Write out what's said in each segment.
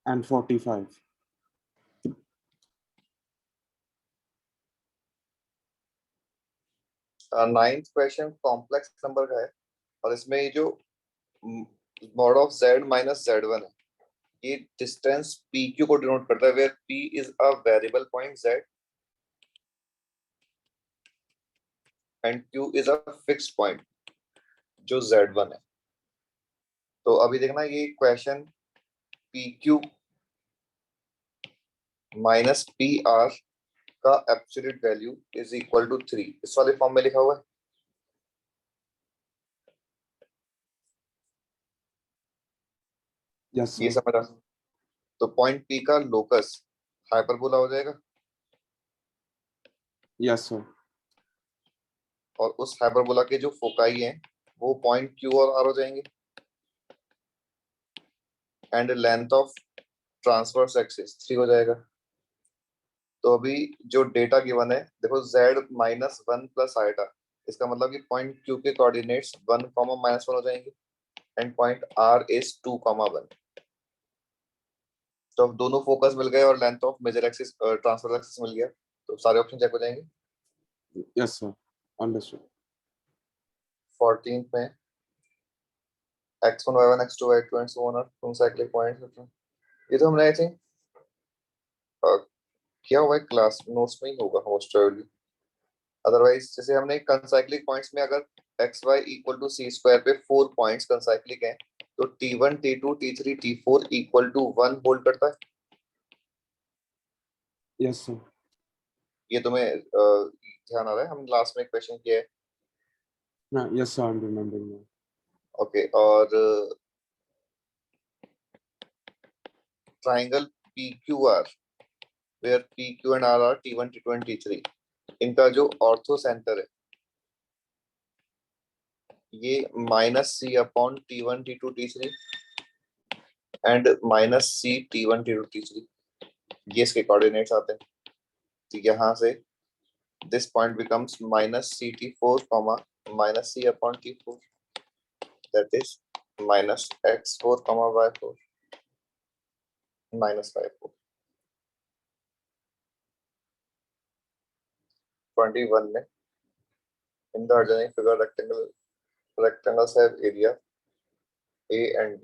and 45. Ninth question complex number का है और इसमें ये जो mod of z minus z1 है, ये डिस्टेंस pq को डिनोट करता है, where p is a variable point z and q is a fixed point जो z1 है। तो अभी देखना ये क्वेश्चन pq माइनस pr का absolute value is equal to 3 इस वाले फॉर्म में लिखा हुआ है। Yes, ये sir. समझ आ, तो पॉइंट p का लोकस हाइपरबोला हो जाएगा Yes, sir. और उस हाइपरबोला के जो फोकाई हैं वो पॉइंट q और r हो जाएंगे and length of transverse axis 3 हो जाएगा। तो अभी जो डेटा गिवन है देखो z माइनस 1 प्लस आइटा, इसका मतलब कि पॉइंट q के कोऑर्डिनेट्स 1 कॉमा माइनस 1 हो जाएंगे and point r is 2 comma 1। तो अब दोनों फोकस मिल गए और length of major axis transverse axis मिल गया, तो सारे ऑप्शन चेक हो जाएंगे। Yes, sir. Understood. 14th में x1 y1 x2 y2 and so on are from cyclic points, ये तो हमने आई थिंक किया हुआ है क्लास नोट्स में ही होगा मोस्ट प्रोबेबली। अदरवाइज जैसे हमने कंसाइक्लिक पॉइंट्स में अगर x y equal to C square पे 4 पॉइंट्स कंसाइक्लिक हैं तो t1 t2 t3 t4 equal to 1 hold करता है। Yes, sir. ये तुम्हें ध्यान आ रहा है, हम लास्ट में क्वेश्चन किया है। No, yes, sir. I'm remembering now. Okay, और triangle PQR where PQ and R are t1 t2 and t3, इनका जो ऑर्थो सेंटर है ये minus C upon t1 t2 t3 and minus C t1 t2 t3, ये इसके coordinates आते हैं। तो यहाँ से this point becomes minus ct4 comma minus c upon t4, that is minus x4 comma y4 minus y4। 21 में in the organic figure rectangles have area a and b।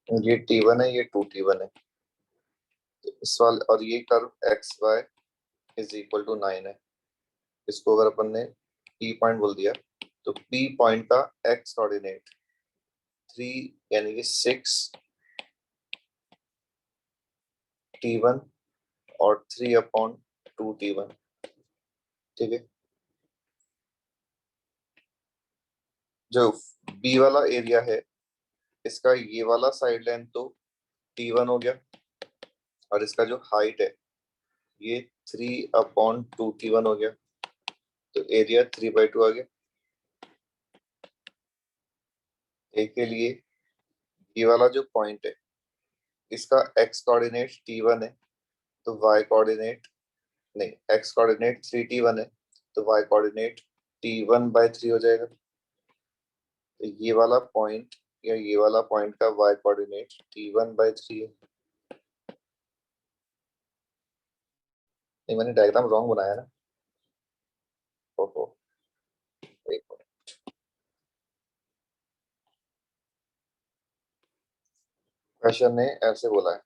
ये t1 है, ये 2t1 है, तो इस वाले और ये curve x y is equal to 9 है। इसको अगर अपन ने p पॉइंट बोल दिया तो p पॉइंट का x कोऑर्डिनेट 3 यानी कि 6 t1 और 3 अपॉन 2t1, ठीक है। जो बी वाला एरिया है इसका ये वाला साइड लेंथ तो t1 हो गया और इसका जो हाइट है ये 3/2t1 हो गया, तो एरिया 3/2 आ गया। ए के लिए ये वाला जो पॉइंट है इसका x कोऑर्डिनेट t1 है तो y कोऑर्डिनेट नहीं, x कोऑर्डिनेट 3t1 है तो y कोऑर्डिनेट t1/3 हो जाएगा। तो ये वाला पॉइंट या ये वाला पॉइंट का y कोऑर्डिनेट t1/3 है। नहीं, मैंने डायग्राम रॉन्ग बनाया ना, ओहो, एक क्वेश्चन ने ऐसे बोला है,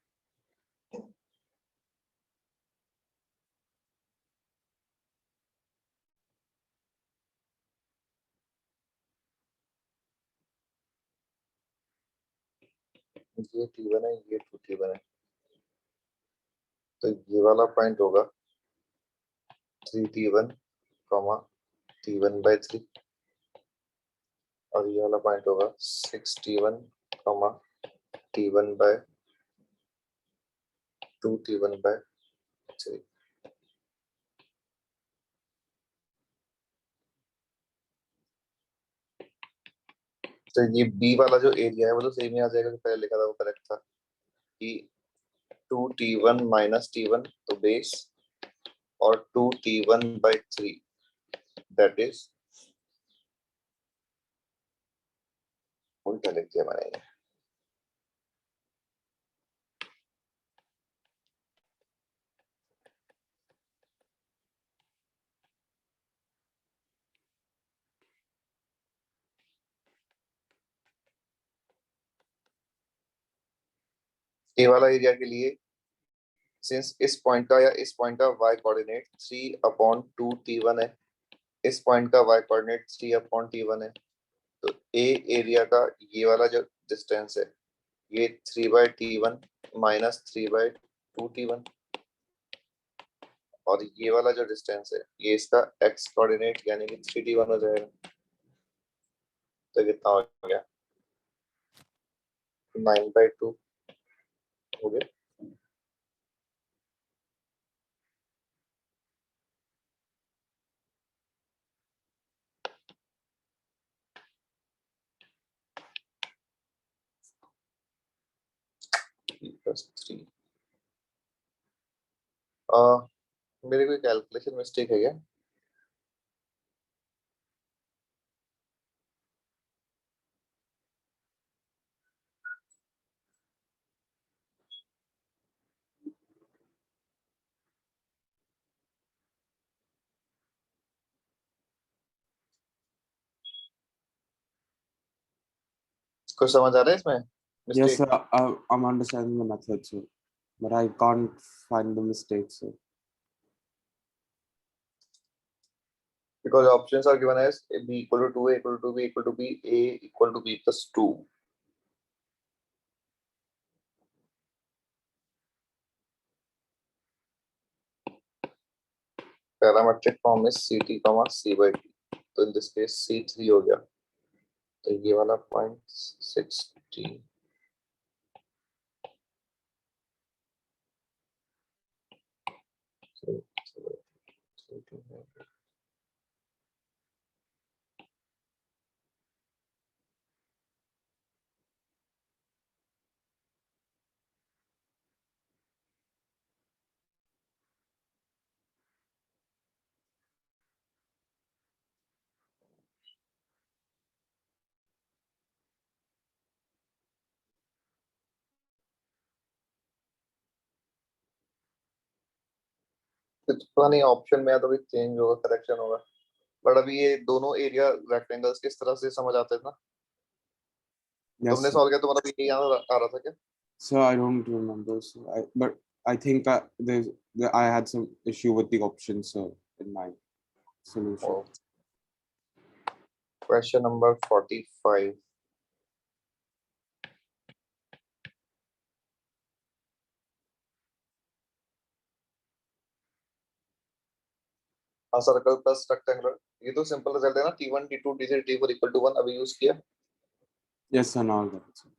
ये t1 है, ये 2t1 है, तो ये वाला पॉइंट होगा 3t1 कॉमा t1/3 और ये वाला पॉइंट होगा 6t1 कॉमा t1/2t1/3। तो ये बी वाला जो एरिया है वो तो सेम ही आ जाएगा जो पहले लिखा था, वो करेक्ट था कि 2t1 माइनस टी1 तो बेस और 2t1/3 दैट इज, उल्टा लिख दिया मैंने ये। ए वाला एरिया के लिए सिंस इस पॉइंट का या इस पॉइंट का y कोऑर्डिनेट 3/2t1 है, इस पॉइंट का y कोऑर्डिनेट 3/t1 है, तो ए एरिया का ये वाला जो डिस्टेंस है ये 3/t1 माइनस 3/2t1, और ये वाला जो डिस्टेंस है ये इसका x कोऑर्डिनेट यानी कि 3t1 हो जाएगा। तो कितना हो गया, 9/2 हो गया। +3 मेरे कोई कैलकुलेशन मिस्टेक है क्या? कुछ समझ आ रहा है इसमें Yes, mistake? sir. I'm understanding the method, sir, but I can't find the mistakes, sir. Because options are given as b equal to 2, a equal to b equal to b, a equal to b plus 2. Parametric form is ct comma c/t, तो in this case c3 हो गया, तो ये वाला point 60 कुछ पता नहीं option में या तो भी चेंज होगा, करेक्शन होगा, बट अभी ये दोनों एरिया रेक्टेंगल्स किस तरह से समझ आते थे ना? Yes, तुमने sir. सॉल्व किया तो मतलब ये यहाँ आ रहा था क्या? Sir, I don't remember, sir. But I think I had some issue with the options, sir, in my solution. Question number 45, हाँ सर्कल प्लस रेक्टेंगुलर, ये तो सिंपल रिजल्ट है ना, t1 t2 t3 t4 equal to 1 अभी use किया। Yes, sir. Now I got it, sir.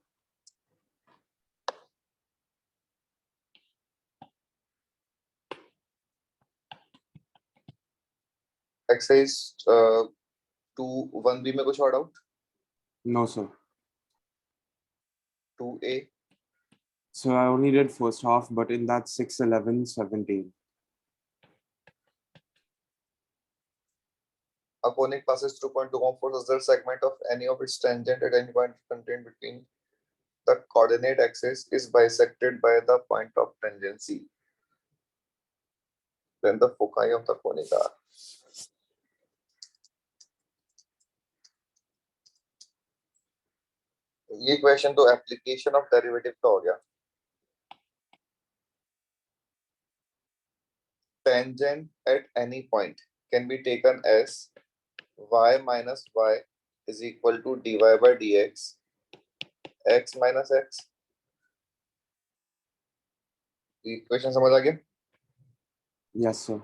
Exercise 2 1b में कुछ और doubt? No, sir. 2a, So I only did first half, but in that 6, 11, 17. a conic passes through point to form forces the segment of any of its tangent at any point contained between the coordinate axis is bisected by the point of tangency, then the foci of the conic are। ये question तो application of derivative का हो गया। Tangent at any point can be taken as y minus y is equal to dy by dx, x minus x। ये question समझ आ गया? Yes, sir.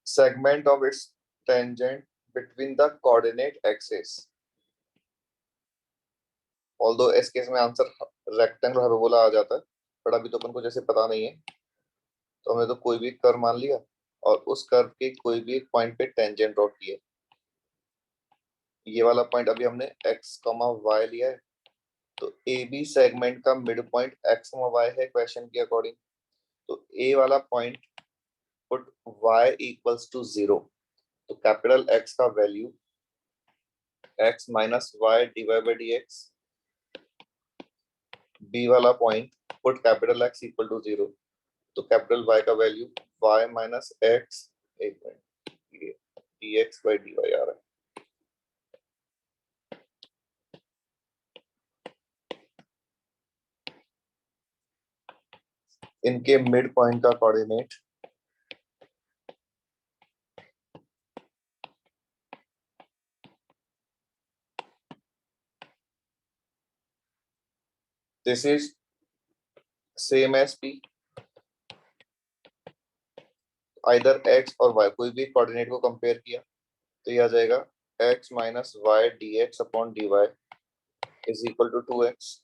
Segment of its tangent between the coordinate axis, although इस case में answer rectangle hyperbola आ जाता है, but अभी तो अपन को जैसे पता नहीं है तो हमने तो कोई भी कर्व मान लिया और उस कर्व के कोई भी एक पॉइंट पे टेंजेंट ड्रॉ किए, ये वाला पॉइंट अभी हमने x, y लिया है, तो ए बी सेगमेंट का मिड पॉइंट x, y है क्वेश्चन के अकॉर्डिंग। तो ए वाला point put y equals to 0, तो कैपिटल X का value x minus Y divide by D X. B वाला point put capital X equal to 0, तो capital Y का value y minus X, एक minute, ये D X by D Y आ रहा है। इनके मिड पॉइंट का coordinate this is same as P, either x और y, कोई भी कोऑर्डिनेट को कंपेयर किया तो ये आ जाएगा x minus y D x upon D y is equal to 2x,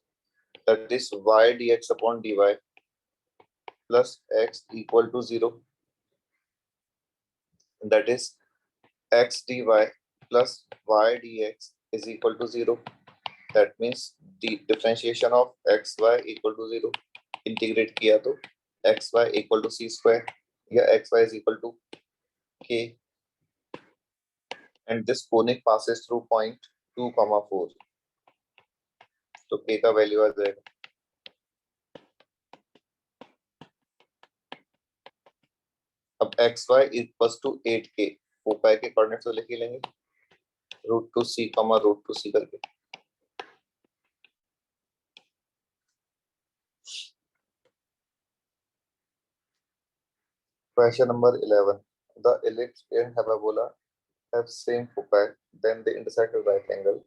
that is y dx अपॉन dy plus x equal to 0, that is x dy plus y dx is equal to 0. That means the differentiation of xy equal to 0. Integrate किया तो xy equal to c square या xy is equal to k, and this conic passes through point 2,4, तो k का value आ जाएगा। अब xy equals to 8k, foci के coordinates तो लिख ही लेंगे, √2c, √2c करके। Question number 11. The ellipse and parabola have same foci, then they intersect at right angle,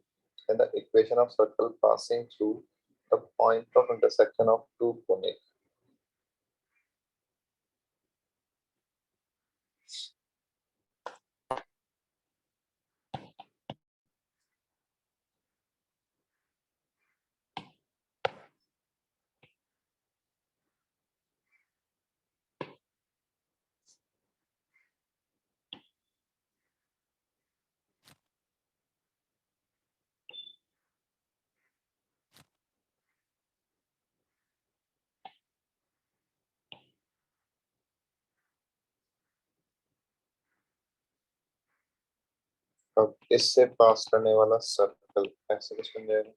and the equation of circle passing through the point of intersection of two conic. अब इससे पास करने वाला circle ऐसे कुछ बन जाएगा।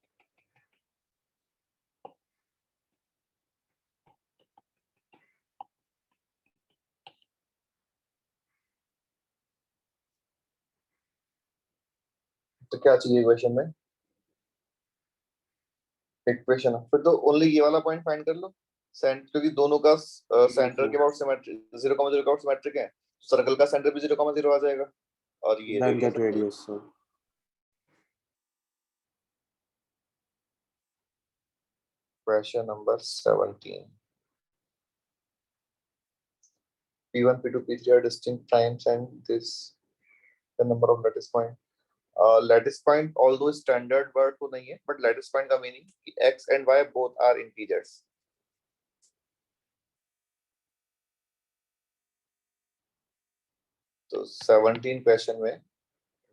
तो क्या चाहिए इक्वेशन में? इक्वेशन फिर तो ओनली ये वाला पॉइंट फाइंड कर लो, क्योंकि दोनों का सेंटर के अबाउट सिमेट्रिक, 0,0 के अबाउट सिमेट्रिक है, सर्कल का सेंटर भी 0,0 आ जाएगा और ये then get radius, sir. Question number 17. P1, P2, P3 are distinct primes, and this the number of lattice point. Lattice point, although standard word तो नहीं है, but lattice point का meaning कि x and y both are integers. तो 17 question में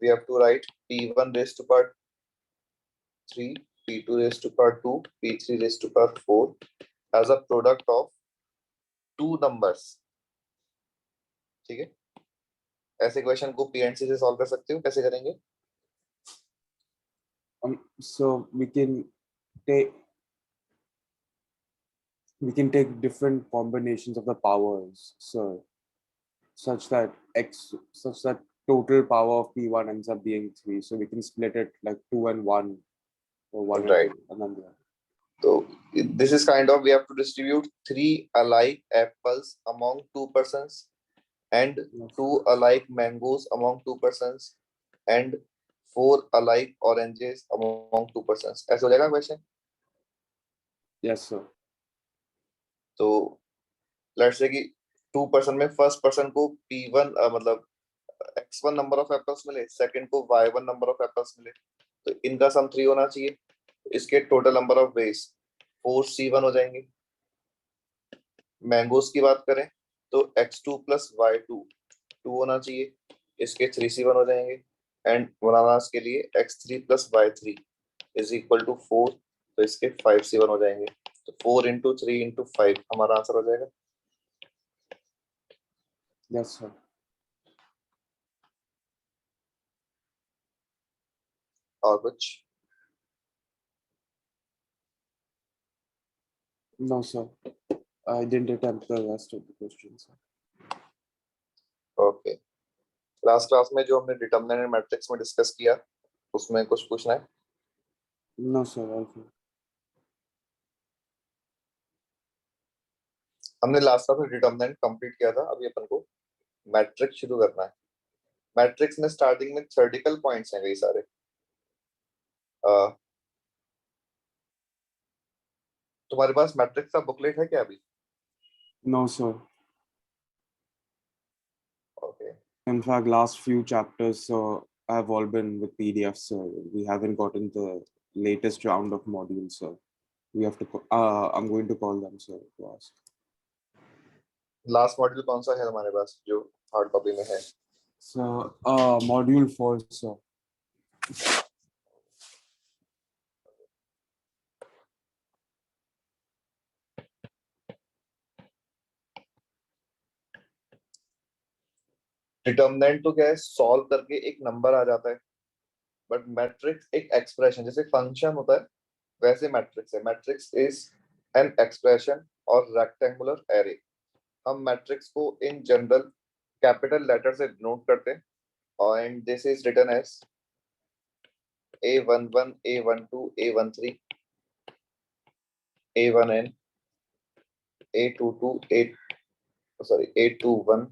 we have to write P1 raised to power 3, P2 raised to power 2, P3 raised to power 4 as a product of two numbers. ठीक है, ऐसे question को PNC से solve कर सकते हो, कैसे करेंगे? So we can take different combinations of the powers, sir, such that total power of P1 ends up being 3. So we can split it like 2 and 1, or 1 Right. and 2, and then the other. So this is kind of, we have to distribute 3 alike apples among 2 persons and Yes. 2 alike mangoes among 2 persons and 4 alike oranges among 2 persons. ऐसा हो जाएगा question? Yes, sir. तो let's say कि 2 person में first person को P1 मतलब x1 number of apples मिले, second को y1 नंबर ऑफ एप्पल्स मिले, तो इनका सम 3 होना चाहिए। इसके total number of ways 4C1 हो जाएंगे। मैंगोस की बात करें तो x2 प्लस y2 2 होना चाहिए, इसके 3C1 हो जाएंगे। एंड बनाना इसके लिए x3 plus y3 is equal to 4, तो इसके 5c1 हो जाएंगे। तो 4 इंटू 3 इंटू 5 हमारा आंसर हो जाएगा। Yes, sir. और कुछ? No, sir. I didn't attempt the rest of the questions. Okay, last class में जो हमने डिटरमिनेंट मैट्रिक्स में डिस्कस किया उसमें कुछ पूछना है? No, sir. Okay. हमने लास्ट क्लास में डिटरमिनेंट कंप्लीट किया था, अभी अपन को मैट्रिक्स शुरू करना है। मैट्रिक्स में स्टार्टिंग में थ्योरेटिकल पॉइंट्स हैं कई सारे। तुम्हारे पास मैट्रिक्स का बुकलेट है क्या अभी? No, sir. Okay, In fact, last few chapters have all been with PDF, sir. We haven't gotten the latest round of modules, sir. We have to. I'm going to call them, sir, to ask. Last module कौन सा है तुम्हारे पास जो hard copy में है? So, module 4, sir. Determinant तो क्या है, सॉल्व करके एक नंबर आ जाता है, बट मैट्रिक्स एक एक्सप्रेशन, जैसे फंक्शन होता है वैसे मैट्रिक्स है। मैट्रिक्स इज एन एक्सप्रेशन और रेक्टेंगुलर एरे। हम मैट्रिक्स को इन जनरल कैपिटल लेटर से डिनोट करते हैं, और and this is written as A11 A12 A13 A1n A22 A21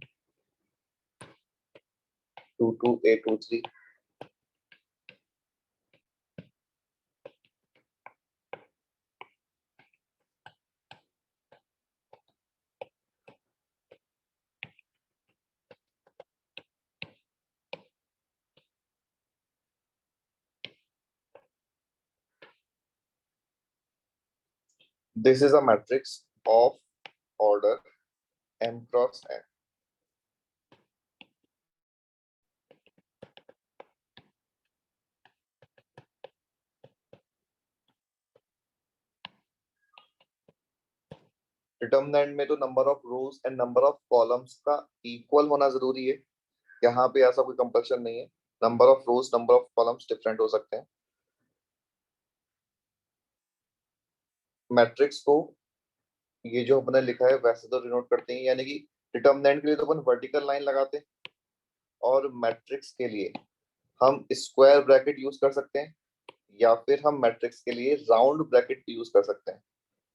22 A23। This is a matrix of order m cross n. Determinant में तो number of rose and number of columns का equal होना जरूरी है। यहाँ पे ऐसा कोई कंपल्शन नहीं है, number of rose number of columns different हो सकते हैं। मैट्रिक्स को ये जो अपने लिखा है वैसे तो डिनोट करते हैं, यानी कि डिटरमिनेंट के लिए तो अपन वर्टिकल लाइन लगाते हैं, और मैट्रिक्स के लिए हम स्क्वायर ब्रैकेट यूज कर सकते हैं, या फिर हम मैट्रिक्स के लिए राउंड ब्रैकेट यूज कर सकते हैं।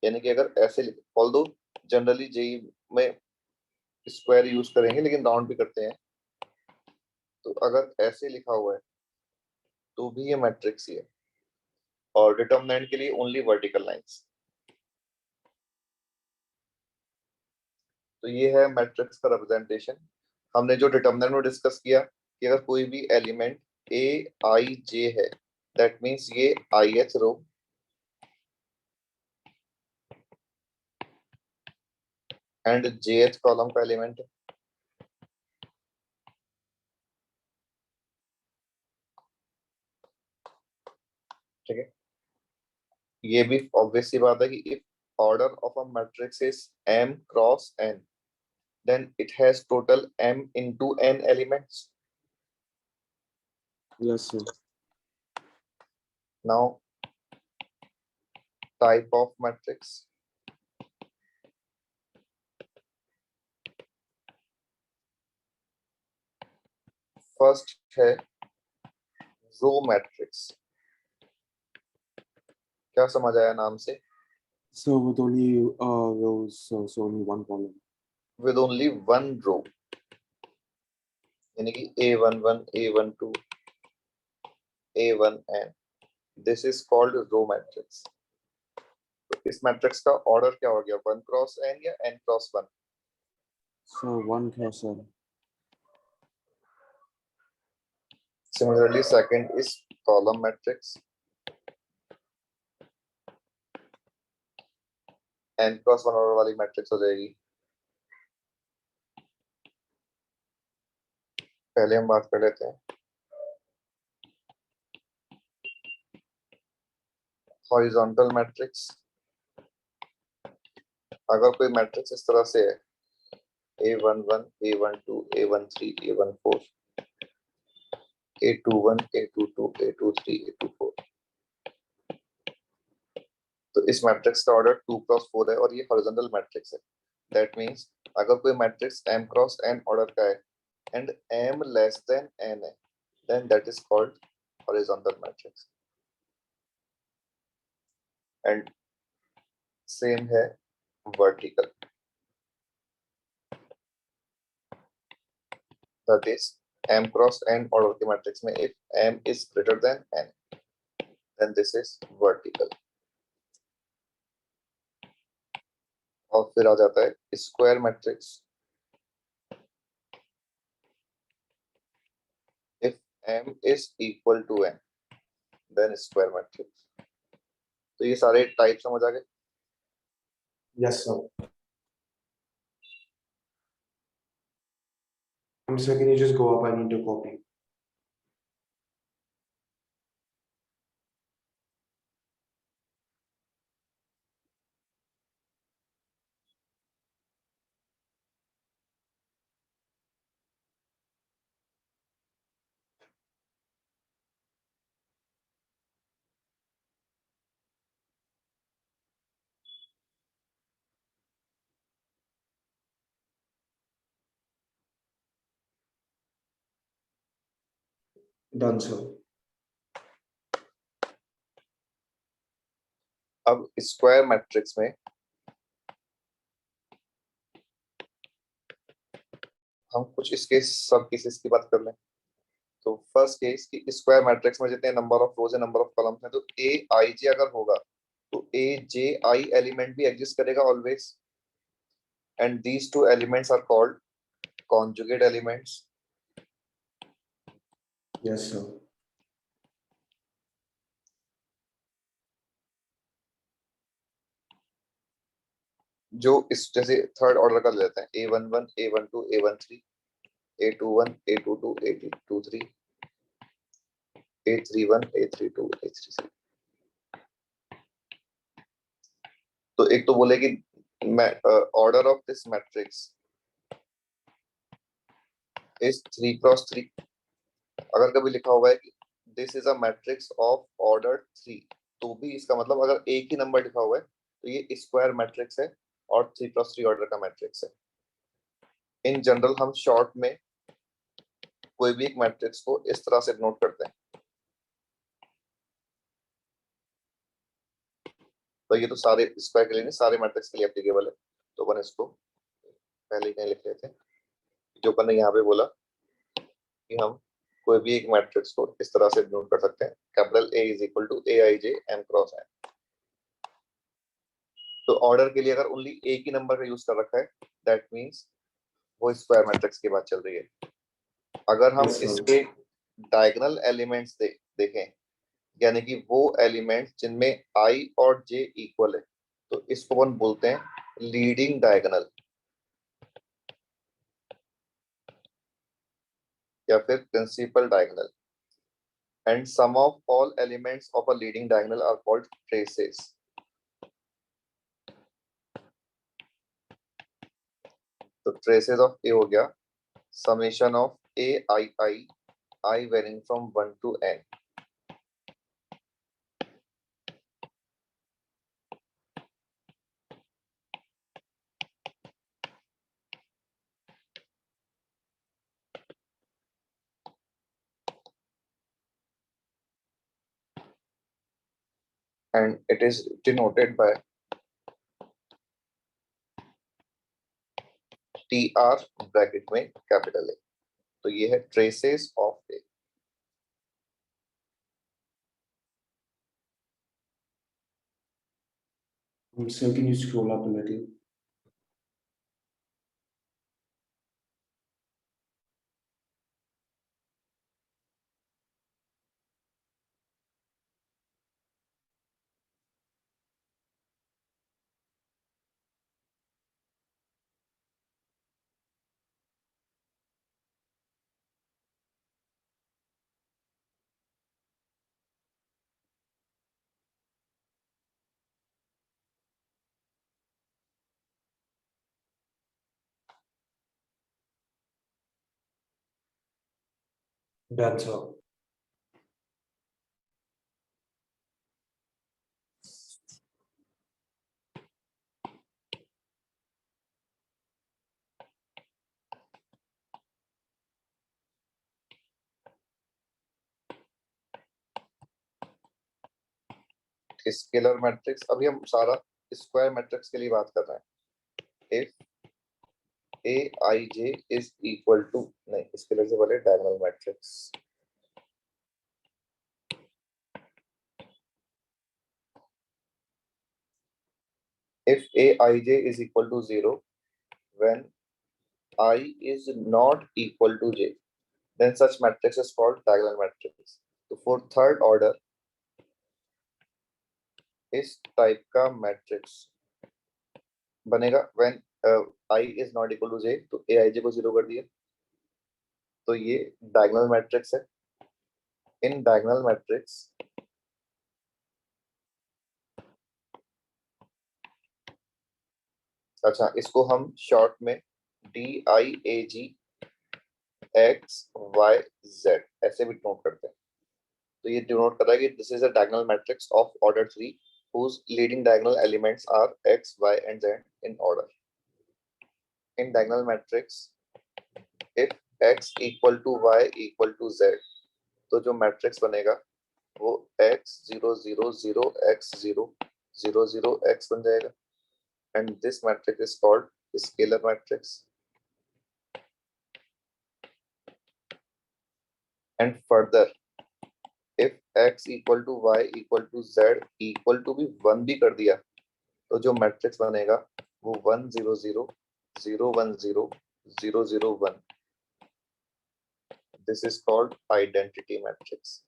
यानी कि अगर ऐसे, ऑल्दो जनरली जेई में स्क्वायर यूज करेंगे लेकिन राउंड भी करते हैं, तो अगर ऐसे लिखा हुआ है तो भी ये मैट्रिक्स ही है। और डिटरमिनेंट के लिए ओनली वर्टिकल लाइंस। तो ये है मैट्रिक्स का रिप्रेजेंटेशन। हमने जो डिटरमिनेंट में डिस्कस किया कि अगर कोई भी एलिमेंट ए आई जे है, दैट मीन्स ये ith row and jth column का एलिमेंट है। ठीक है, ये भी ऑब्वियस सी बात है कि if order of a matrix is m cross n, then it has total m into n elements. Yes, sir. Now, type of matrix. First है रो मैट्रिक्स। क्या समझ आया नाम से? So with only rows, so only one column. With only one row, यानी कि A11 A12 A1n, this is called row matrix. तो इस मैट्रिक्स का ऑर्डर क्या हो गया, 1 क्रॉस n या n cross 1? So 1 cross n. Similarly, second is column matrix, n cross 1 order वाली मैट्रिक्स हो जाएगी। पहले हम बात कर लेते हैं हॉरिजॉन्टल मैट्रिक्स, अगर कोई मैट्रिक्स इस तरह से है A11, A12, A13, A14, A21, A22, A23, A24, तो इस मैट्रिक्स का ऑर्डर 2 क्रॉस 4 है और ये हॉरिजॉन्टल मैट्रिक्स है। दैट मीन्स अगर कोई matrix m cross n order का है and m less than n है, then that is called horizontal matrix. And same है vertical, that is m cross n order के मैट्रिक्स में if m is greater than n, then this is vertical. और फिर आ जाता है square matrix. If m is equal to n, then square matrix. तो ये सारे टाइप समझ आ गए। Yes, sir. Sir, can you just go up? I need to copy. Done, sir. अब स्क्वायर मैट्रिक्स में हम कुछ इसके सब केसेस की बात कर लें। तो फर्स्ट केस कि स्क्वायर मैट्रिक्स में जितने नंबर ऑफ रोज है नंबर ऑफ कॉलम्स हैं, तो ए आई जे अगर होगा तो ए जे आई एलिमेंट भी एग्जिस्ट करेगा always, and these two elements are called conjugate elements. Yes, sir. जो इस जैसे थर्ड ऑर्डर का लेते हैं A11, A12, A13, A21, A22, A23, A31, A32, A33। तो एक तो बोले कि order of this matrix is 3 cross 3। अगर कभी लिखा हुआ है कि this is a matrix of order 3, तो भी इसका मतलब अगर एक ही नंबर लिखा हुआ है तो ये स्क्वायर मैट्रिक्स है और 3 क्रॉस 3 ऑर्डर का मैट्रिक्स है। इन जनरल हम शॉर्ट में कोई भी एक मैट्रिक्स को इस तरह से नोट करते हैं। तो ये तो सारे स्क्वायर के लिए नहीं, सारे मैट्रिक्स के लिए एप्लीकेबल है। तो अपन इसको पहले ही कहीं लिख लेते हैं। जो अपन ने यहाँ पे बोला कि हम कोई भी एक मैट्रिक्स को इस तरह से नोट कर सकते हैं, capital A is equal to A I J M cross N. तो ऑर्डर के लिए अगर ओनली एक ही नंबर का यूज कर रखा है, दैट मींस वो स्क्वायर मैट्रिक्स की बात चल रही है। अगर हम Yes, sir. इसके डायगोनल एलिमेंट्स देखें, यानी कि वो एलिमेंट्स जिनमें i और j इक्वल है, तो इसको अपन बोलते हैं लीडिंग डायगोनल या फिर principal diagonal. And sum of all elements of a leading diagonal are called traces. तो ट्रेसेस ऑफ ए हो गया summation of I varying from 1 to n। And it is denoted by TR bracket में capital A। तो ये है traces of A। Sir, can you scroll up a little? Done, sir. Scalar matrix, अभी हम सारा square matrix के लिए बात कर रहे हैं। If aij is equal to, नहीं स्केलर से पहले diagonal matrix. if aij is equal to 0 when I is not equal to j, then such matrix is called diagonal matrix। तो for third order इस टाइप का matrix बनेगा when I is not equal to j, तो aij को 0 कर दिया, तो ये डायगोनल मैट्रिक्स है। इन डायगोनल मैट्रिक्स अच्छा, इसको हम शॉर्ट में DIAG x y z ऐसे भी नोट करते हैं। तो ये डिनोट कर रहा है कि this is a diagonal matrix of order 3 whose leading diagonal elements are x, y and z in order। In diagonal matrix if x equal to y equal to z, तो जो मैट्रिक्स बनेगा वो x 0 0 0 x 0 0 0 x बन जाएगा। and this matrix is called scalar matrix। and further if x equal to y equal to z equal to भी 1 भी कर दिया, तो जो मैट्रिक्स बनेगा वो 1 0 0 0 1 0 0 0 1। this is called identity matrix।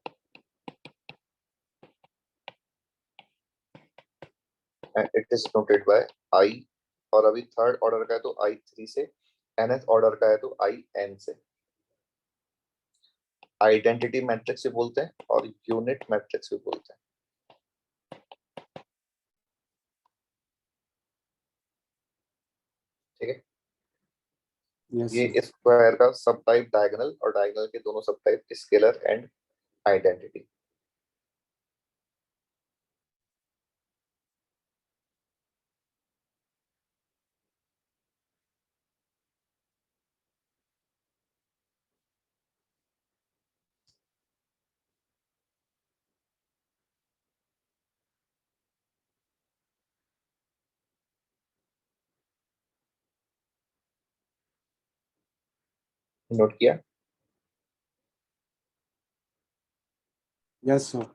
and it is noted by I। और अभी थर्ड ऑर्डर का है तो I3 से, nth ऑर्डर का है तो IN से। आइडेंटिटी मैट्रिक्स भी बोलते हैं और यूनिट मैट्रिक्स भी बोलते हैं। ठीक है, Yes, ये sir. स्क्वायर का सब टाइप डायगोनल और डायगोनल के दोनों सब type scalar and identity. Note किया? Yes, sir.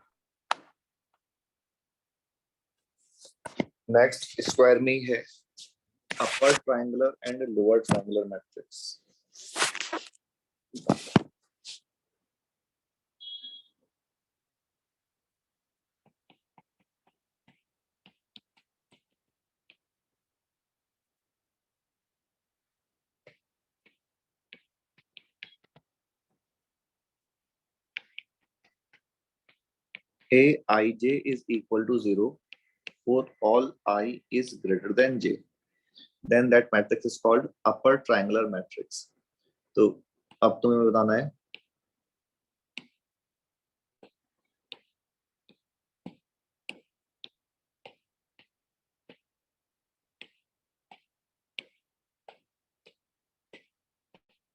नेक्स्ट स्क्वायर में ही है upper triangular and lower triangular matrix. aij is equal to 0 for all I is greater than j, then that matrix is called upper triangular matrix। तो अब तुम्हें बताना है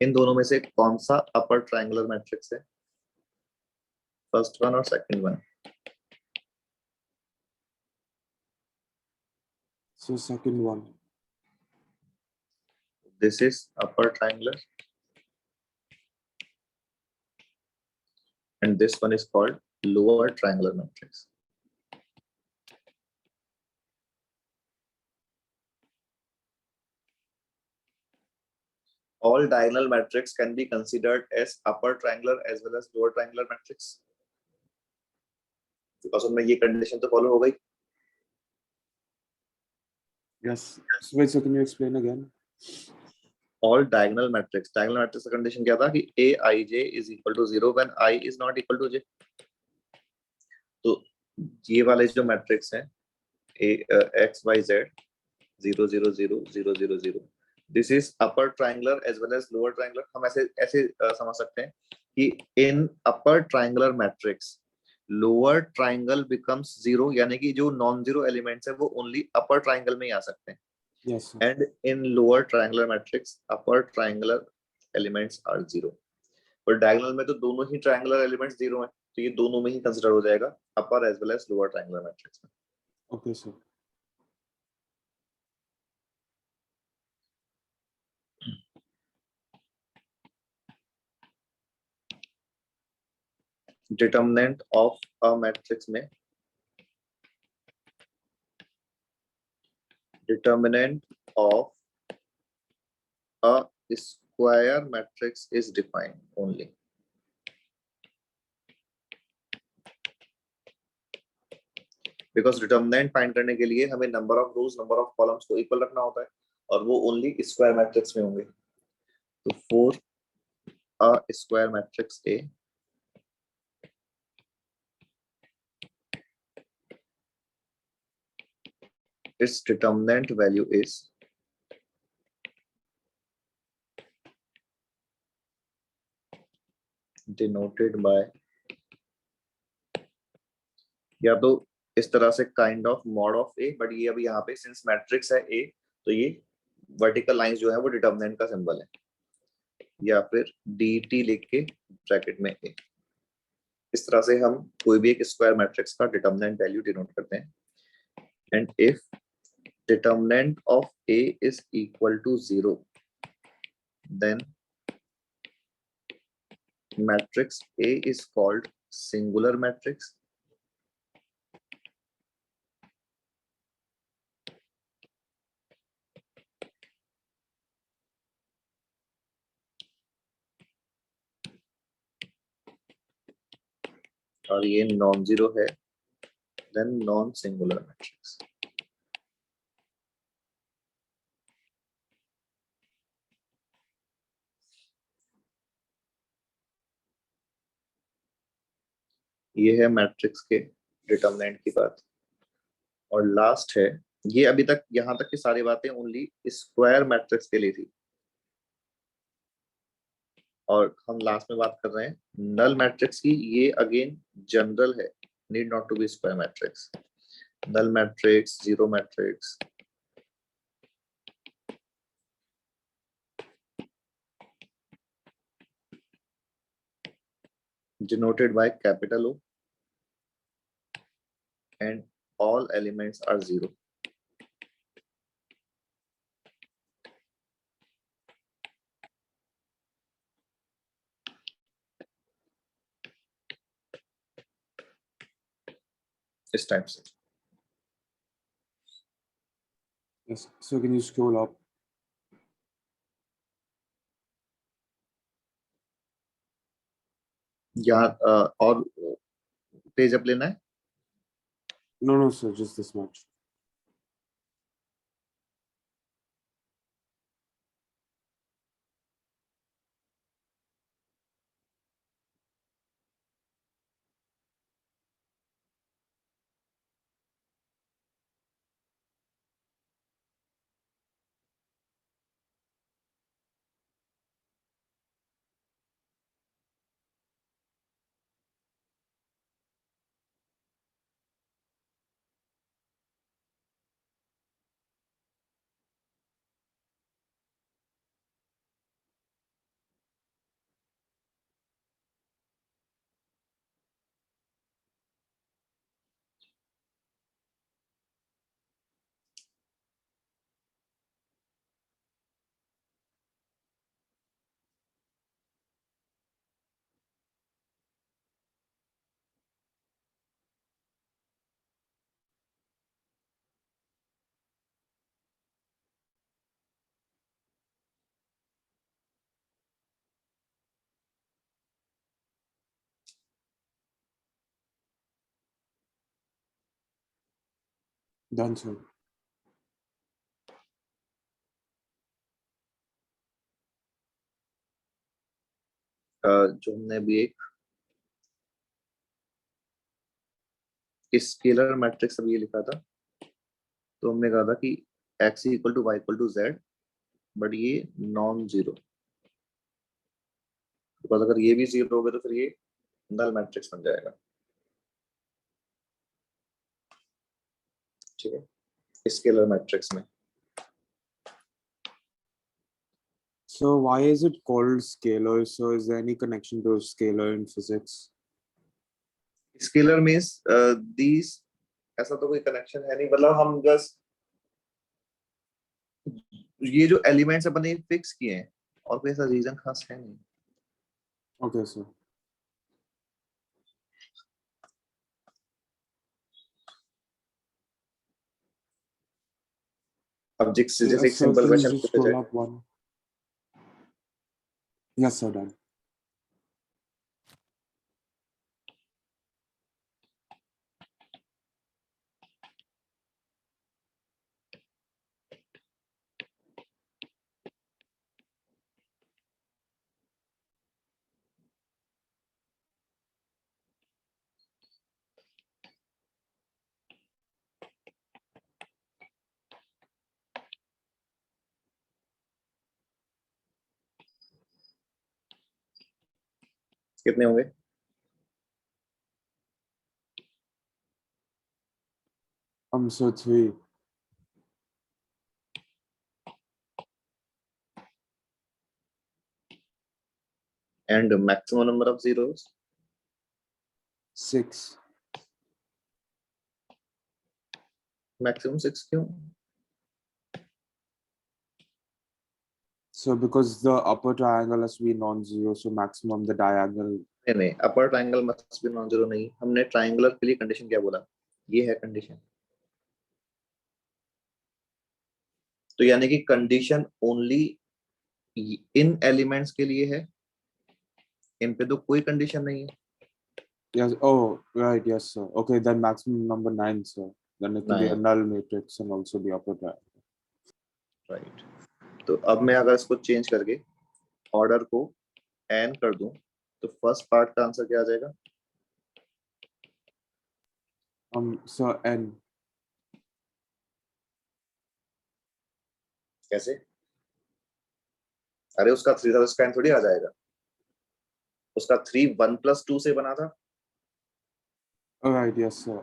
इन दोनों में से कौन सा अपर ट्रायंगुलर मैट्रिक्स है, फर्स्ट वन और second one. So second one. This is upper triangular and this one is called lower triangular matrix। all diagonal matrix can be considered as upper triangular as well as lower triangular matrix because उनमें ये condition तो follow हो गई। Yes. So wait, so can you explain again? all diagonal matrix का condition क्या था कि aij is equal to 0 when I is not equal to j। तो ये वाले जो मैट्रिक्स हैं x y z 0 0 0 0 0 0, this is upper triangular as well as lower triangular. हम ऐसे ऐसे समझ सकते हैं कि in upper triangular matrix lower triangle becomes zero, यानी कि जो नॉन जीरो एलिमेंट्स है वो ओनली अपर ट्राइंगल में ही आ सकते हैं. Yes, sir. And in lower triangular matrix upper triangular elements are zero. और डायगोनल में तो दोनों ही ट्राइंगुलर एलिमेंट्स जीरो हैं, तो ये दोनों में ही कंसीडर हो जाएगा, upper as well as lower triangular matrix में. Okay, sir. Determinant of a matrix में determinant of a square matrix is defined only. Because determinant find करने के लिए हमें number of rose number of columns को equal रखना होता है और वो ओनली स्क्वायर मैट्रिक्स में होंगे. तो for a square matrix A its determinant value is denoted by, या तो इस तरह से kind of mod of A, but ये अभी यहाँ पे सिंस मैट्रिक्स है ए तो ये वर्टिकल लाइंस जो है वो डिटर्मिनेंट का सिंबल है, या फिर dt लिख के ब्रैकेट में ए. इस तरह से हम कोई भी एक स्क्वायर मैट्रिक्स का डिटर्मिनेंट वैल्यू डिनोट करते हैं. And if determinant of A is equal to 0 then matrix A is called singular matrix. और ये नॉन जीरो है देन नॉन सिंगुलर मैट्रिक्स. ये है मैट्रिक्स के डिटर्मिनेंट की बात. और लास्ट है, ये अभी तक यहां तक की सारी बातें ओनली स्क्वायर मैट्रिक्स के लिए थी, और हम लास्ट में बात कर रहे हैं नल मैट्रिक्स की. ये अगेन जनरल है, need not to be square matrix. Null matrix, zero matrix, denoted by capital O and all elements are zero. इस टाइप से. Yes. So can you scroll up? यहाँ और पेज अप लेना है. No, no, sir. Just this much. Done, sir. जो हमने अभी एक स्केलर मैट्रिक्स अभी ये लिखा था, तो हमने कहा था कि x equal to Y equal to Z, but ये नॉन जीरो. बिकॉज अगर ये भी 0 हो गया तो फिर ये नल मैट्रिक्स बन जाएगा। ठीक है, स्केलर मैट्रिक्स में। So why is it called scalar? So is there any connection to scalar in physics? Scalar means these, ऐसा तो कोई कनेक्शन है नहीं, मतलब हम जस्ट ये जो एलिमेंट्स अपन ने फिक्स किए हैं और कोई ऐसा रीजन खास है नहीं। Okay, sir. अब जैसे Yeah, एक sir, simple can you question just पूछा scroll जाए, up one? Yes, sir, done. कितने होंगे? So 3. And maximum number of zeros? 6. Maximum 6 क्यों? So because the upper triangle has to be non-zero, so maximum the diagonal. नहीं नहीं, upper triangle must be non zero नहीं, हमने triangular के लिए condition क्या बोला, ये है कंडीशन। तो यानी कि कंडीशन ओनली इन एलिमेंट्स के लिए है, इन पे तो कोई कंडीशन नहीं है। Yes. Oh, right. Yes, sir. Okay, then maximum number 9, sir. Then it can be a 9, null matrix and also be upper triangle. Right. तो अब मैं अगर इसको चेंज करके ऑर्डर को n कर दूं तो फर्स्ट पार्ट का आंसर क्या आ जाएगा? So n. कैसे? अरे उसका 3 था तो उसका n थोड़ी आ जाएगा, उसका 3 1 + 2 से बना था। All right. Yes, sir.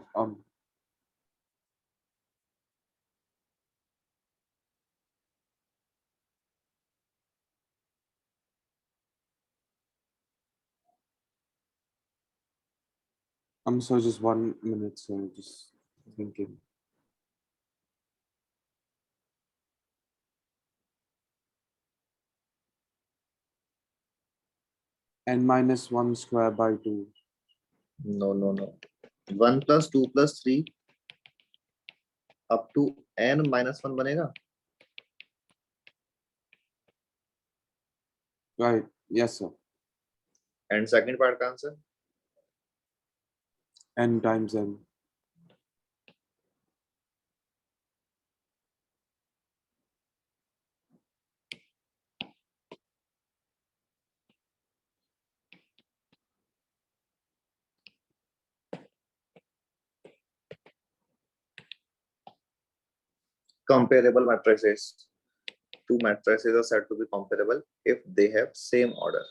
So just 1 minute, sir. Just thinking. N minus 1 square by 2. No no no, 1 + 2 + 3 up to n - 1 बनेगा। Right. Yes, sir. And second part का answer N times n. comparable matrices. Two matrices are said to be comparable if they have same order.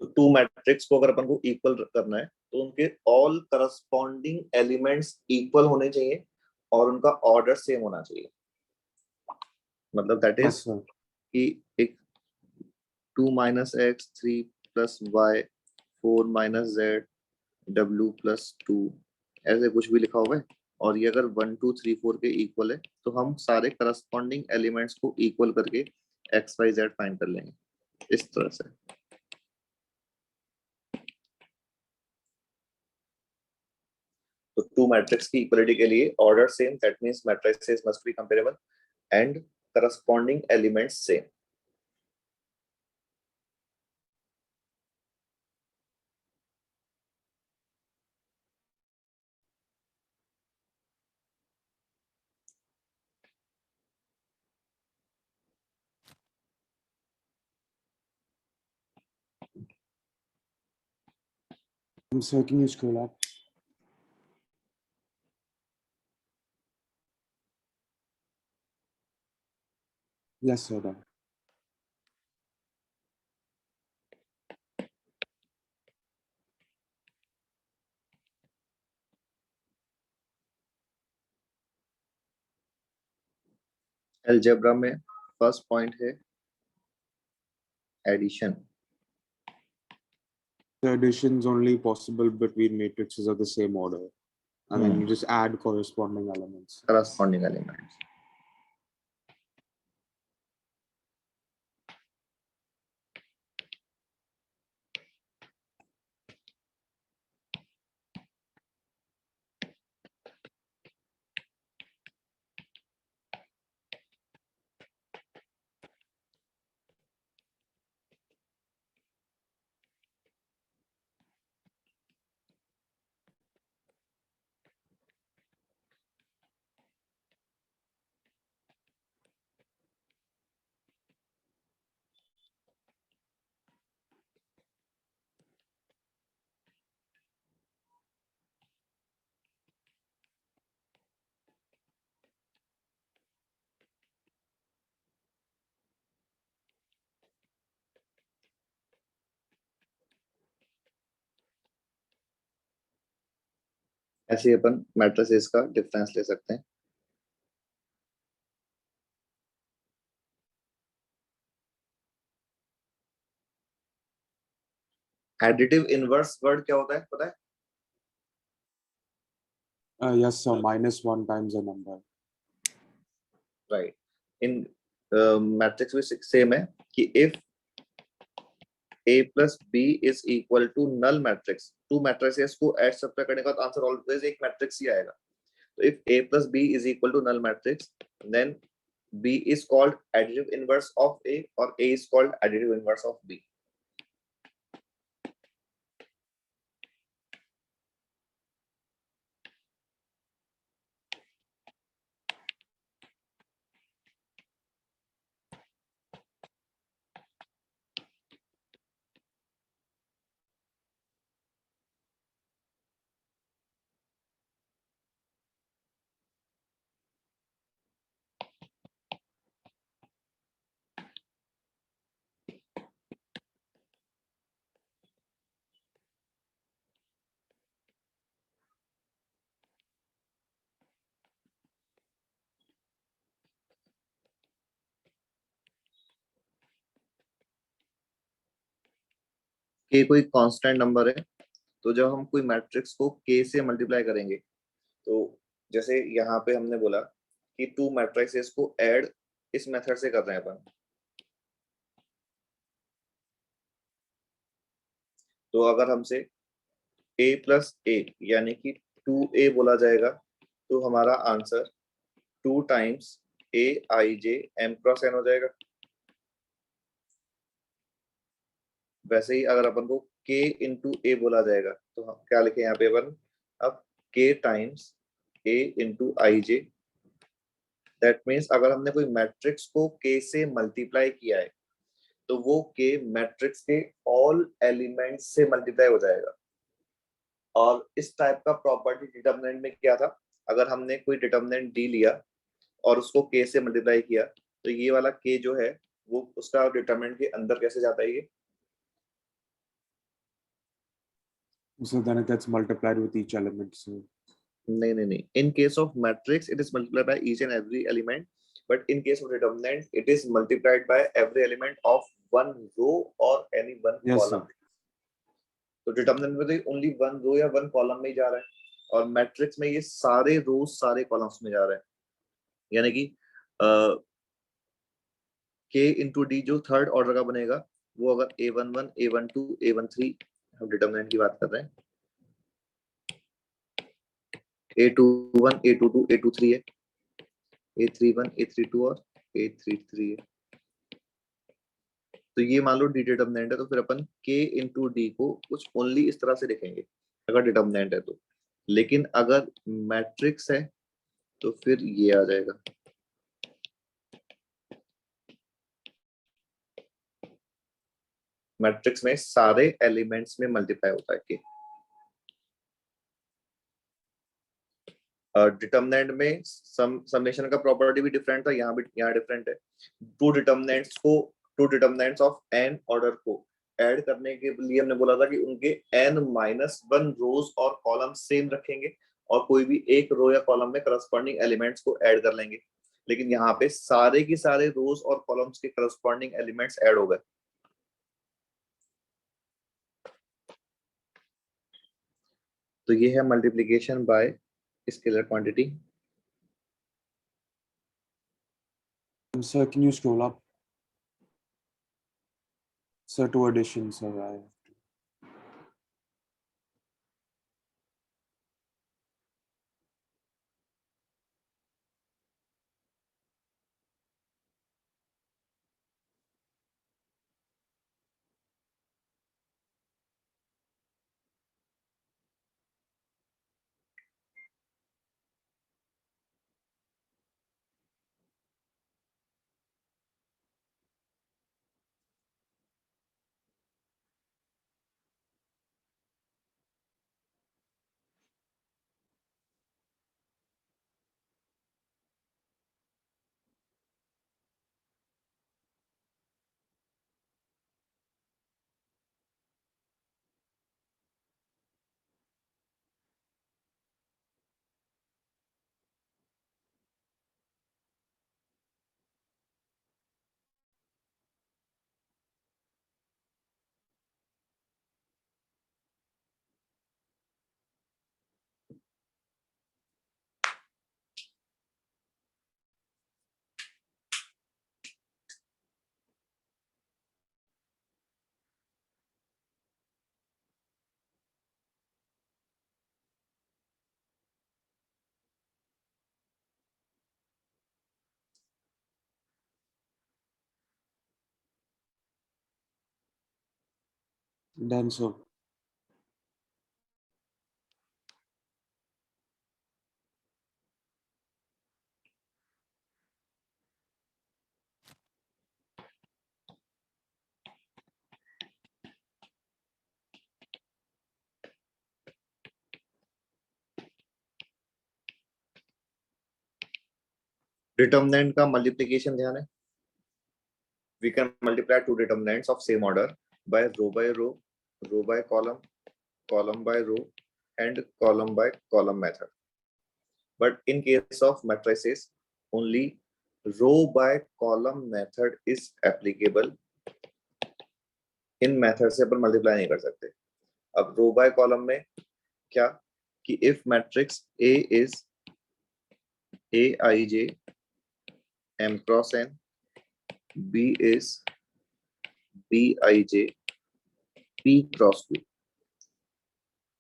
तो two matrix को अगर अपन को equal करना है तो उनके ऑल करस्पॉन्डिंग एलिमेंट्स इक्वल होने चाहिए और उनका ऑर्डर सेम होना चाहिए। मतलब दैट yes इज sir कि एक 2 - x 3 + y 4 - z w+2 ऐसे कुछ भी लिखा हुआ है, और ये अगर 1 2 3 4 के इक्वल है तो हम सारे करस्पॉन्डिंग एलिमेंट्स को इक्वल करके x y z फाइंड कर लेंगे इस तरह से। तो टू मैट्रिक्स की इक्वलिटी के लिए order same, that means matrices must be comparable and corresponding elements same. sir can you scroll up yes sir done. Algebra में फर्स्ट पॉइंट है addition. The addition is only possible between matrices of the same order, and then you just add corresponding elements. Corresponding elements. ऐसे अपन matrices का difference ले सकते हैं। Additive inverse word क्या होता है पता है? Yes sir, -1 times a number. Right. In matrix भी सेम है कि if a + b is equal to null matrix, two matrices को ऐड सब्ट्रैक्ट करने का आंसर ऑलवेज एक मैट्रिक्स ही आएगा। तो if a + b is equal to null matrix then b is called additive inverse of a or a is called additive inverse of b। k कोई constant number है, तो जब हम कोई मैट्रिक्स को k से मल्टीप्लाई करेंगे, तो जैसे यहाँ पे हमने बोला कि टू मैट्रिसेस को ऐड इस मेथड से कर रहे हैं अपन, तो अगर हमसे a + a यानी कि 2a बोला जाएगा तो हमारा answer 2 times aij m × n हो जाएगा। वैसे ही अगर अपन को k × a बोला जाएगा तो हम क्या लिखें यहाँ पे अपन, अब k times a × ij, that means अगर हमने कोई मैट्रिक्स को k से मल्टीप्लाई किया है तो वो k मैट्रिक्स के ऑल एलिमेंट्स से मल्टीप्लाई हो जाएगा। और इस टाइप का प्रॉपर्टी डिटरमिनेंट में क्या था, अगर हमने कोई डिटरमिनेंट d लिया और उसको k से मल्टीप्लाई किया तो ये वाला k जो है वो उसका डिटरमिनेंट के अंदर कैसे जाता है, ये So then it gets multiplied with each element. So नहीं. In case of matrix, it is multiplied by each and every element. But in case of determinant, it is multiplied by every element of one row or any one yes, column. sir. तो determinant में तो only one row या one column में ही जा रहा है, और matrix में ये सारे रोज सारे कॉलम्स में जा रहा है. यानी कि के इंटू डी जो थर्ड ऑर्डर का बनेगा, वो अगर A11, A12, A13, हम डिटर्मिनेंट की बात कर रहे हैं, A21, A22, A23 है, A31, A32 और A33 है. तो ये मान लो डी डिटर्मिनेंट है, तो फिर अपन K इंटू डी को कुछ ओनली इस तरह से लिखेंगे अगर डिटर्मिनेंट है तो. लेकिन अगर मैट्रिक्स है तो फिर ये आ जाएगा. मैट्रिक्स में सारे एलिमेंट्स में मल्टीप्लाई होता है K. डिटर्मिनेंट में समेशन का प्रॉपर्टी भी डिफरेंट था, यहाँ डिफरेंट है. Two determinants of n order को ऐड करने के लिए हमने बोला था कि उनके n-1 रोज और कॉलम सेम रखेंगे और कोई भी एक रो या कॉलम में करस्पॉन्डिंग एलिमेंट्स को ऐड कर लेंगे. लेकिन यहाँ पे सारे की सारे रोज और कॉलम्स के करस्पॉन्डिंग एलिमेंट्स ऐड हो गए. तो ये है multiplication bye scalar quantity. Sir, can you scroll up? Sir, to addition, sir. Done, sir. Determinant का मल्टीप्लिकेशन ध्यान है. We can multiply two determinants of same order by row, row by column, column by row, and column by column method. But in case of matrices, only row by column method is applicable. In method से अपन multiply नहीं कर सकते. अब रो by column में क्या कि if matrix A is Aij M cross N, B is Bij P cross Q.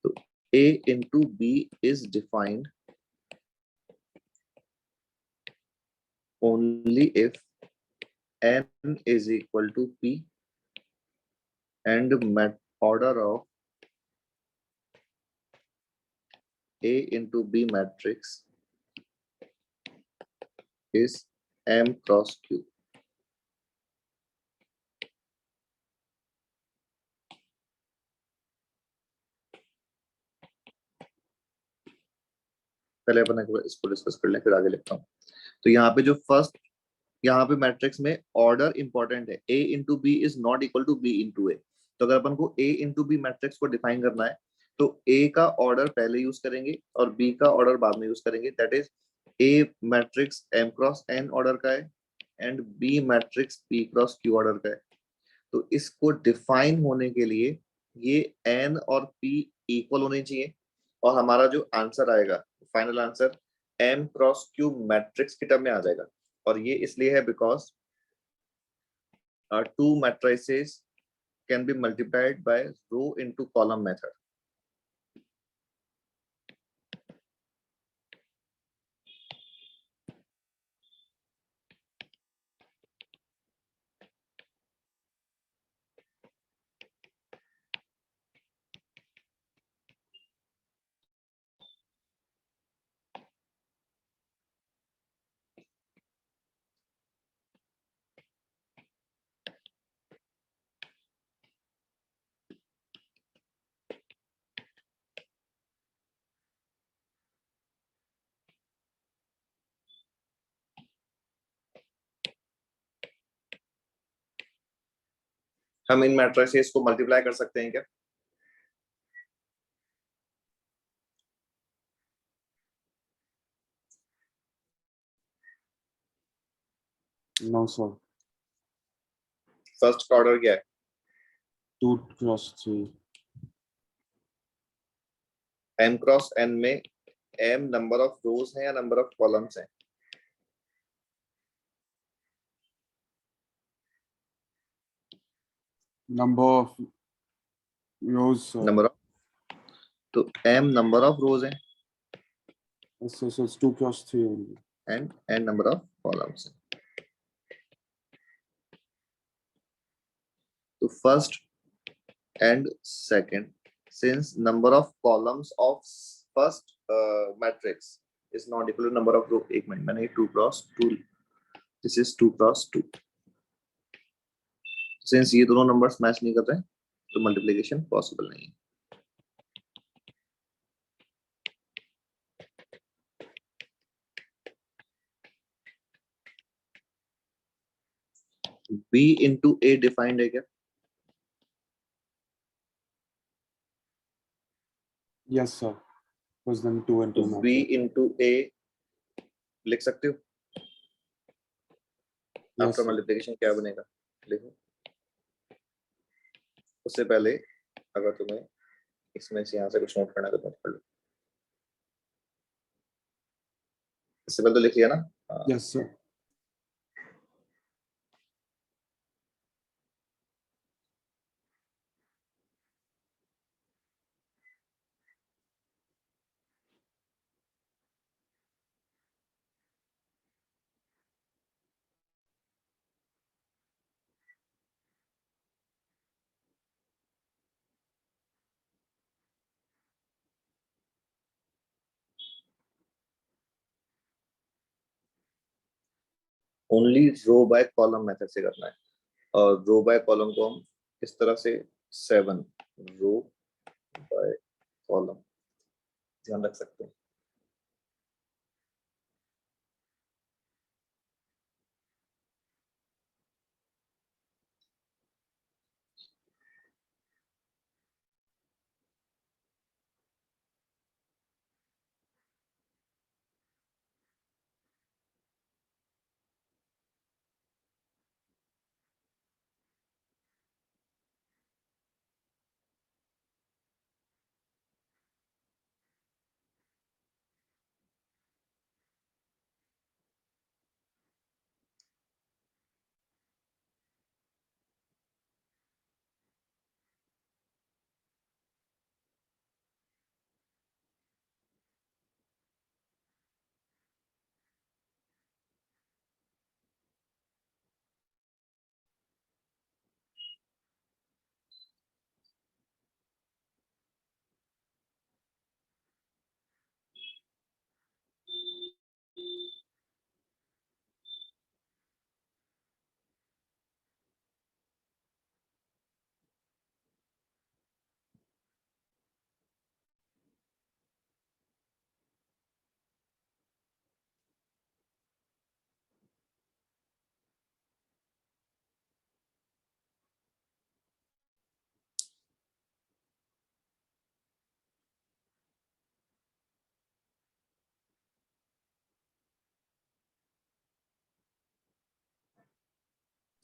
So A into B is defined only if N is equal to P and order of A into B matrix is M cross Q. पहले अपन इसको discuss कर लें फिर आगे लिखता हूँ. तो यहाँ पे जो फर्स्ट, यहाँ पे मैट्रिक्स में ऑर्डर इंपॉर्टेंट है. A into B is not equal to B into A. तो अगर अपन को A इंटू बी मैट्रिक्स को डिफाइन करना है तो ए का ऑर्डर पहले यूज करेंगे और बी का ऑर्डर बाद में यूज करेंगे। That is A matrix M cross N order का है and B matrix P cross Q order का है। तो इसको डिफाइन होने के लिए ये एन और पी इक्वल होने चाहिए और हमारा जो आंसर आएगा final answer M cross Q matrix के टर्म में आ जाएगा। और ये इसलिए है because two matrices can be multiplied by row into column method. हम इन मैट्रिसेस को मल्टीप्लाई कर सकते हैं क्या? No, sir. फर्स्ट का ऑर्डर क्या है? 2 cross 3. एम क्रॉस एन में एम नंबर ऑफ रोज है या नंबर ऑफ कॉलम्स है? Number of rows, sir. Number of, तो एम नंबर ऑफ रोज है So it's 2 cross 3 only. And N number of columns है। तो first and second, since number of columns of first matrix is not equal to number of row, एक minute, मैंने 2 cross 2, this is 2 cross 2, since ये दोनों numbers match नहीं कर रहे हैं तो मल्टीप्लिकेशन पॉसिबल नहीं है। b into a डिफाइंड है क्या? Yes, sir. Because then 2 and तो 2 b matrix. into a लिख सकते हो? Yes, after sir. मल्टीप्लिकेशन क्या बनेगा लिखो। उससे पहले अगर तुम्हें इसमें से यहाँ से कुछ नोट करना है तो नोट कर लो। इससे पहले तो लिख लिया ना? हाँ। Yes, sir. Only row by column method से करना है और रो बाय कॉलम को हम इस तरह से 7 रो बाय कॉलम ध्यान रख सकते हैं।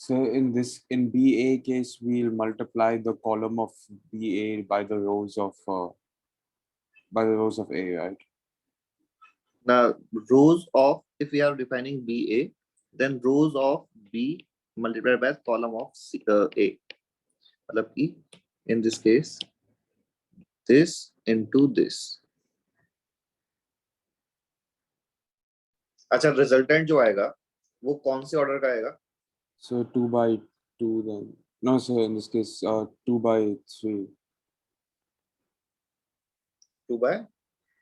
So in BA case, we'll multiply the column of BA by the rows of A, right? Now, rows of, if we are defining BA, then rows of B multiplied by column of A. मतलब कि in this case, this into this. अच्छा, resultant जो आएगा वो कौन से order का आएगा? So 2 by 2 then. No, sir, in this case, 2 by 3. 2 by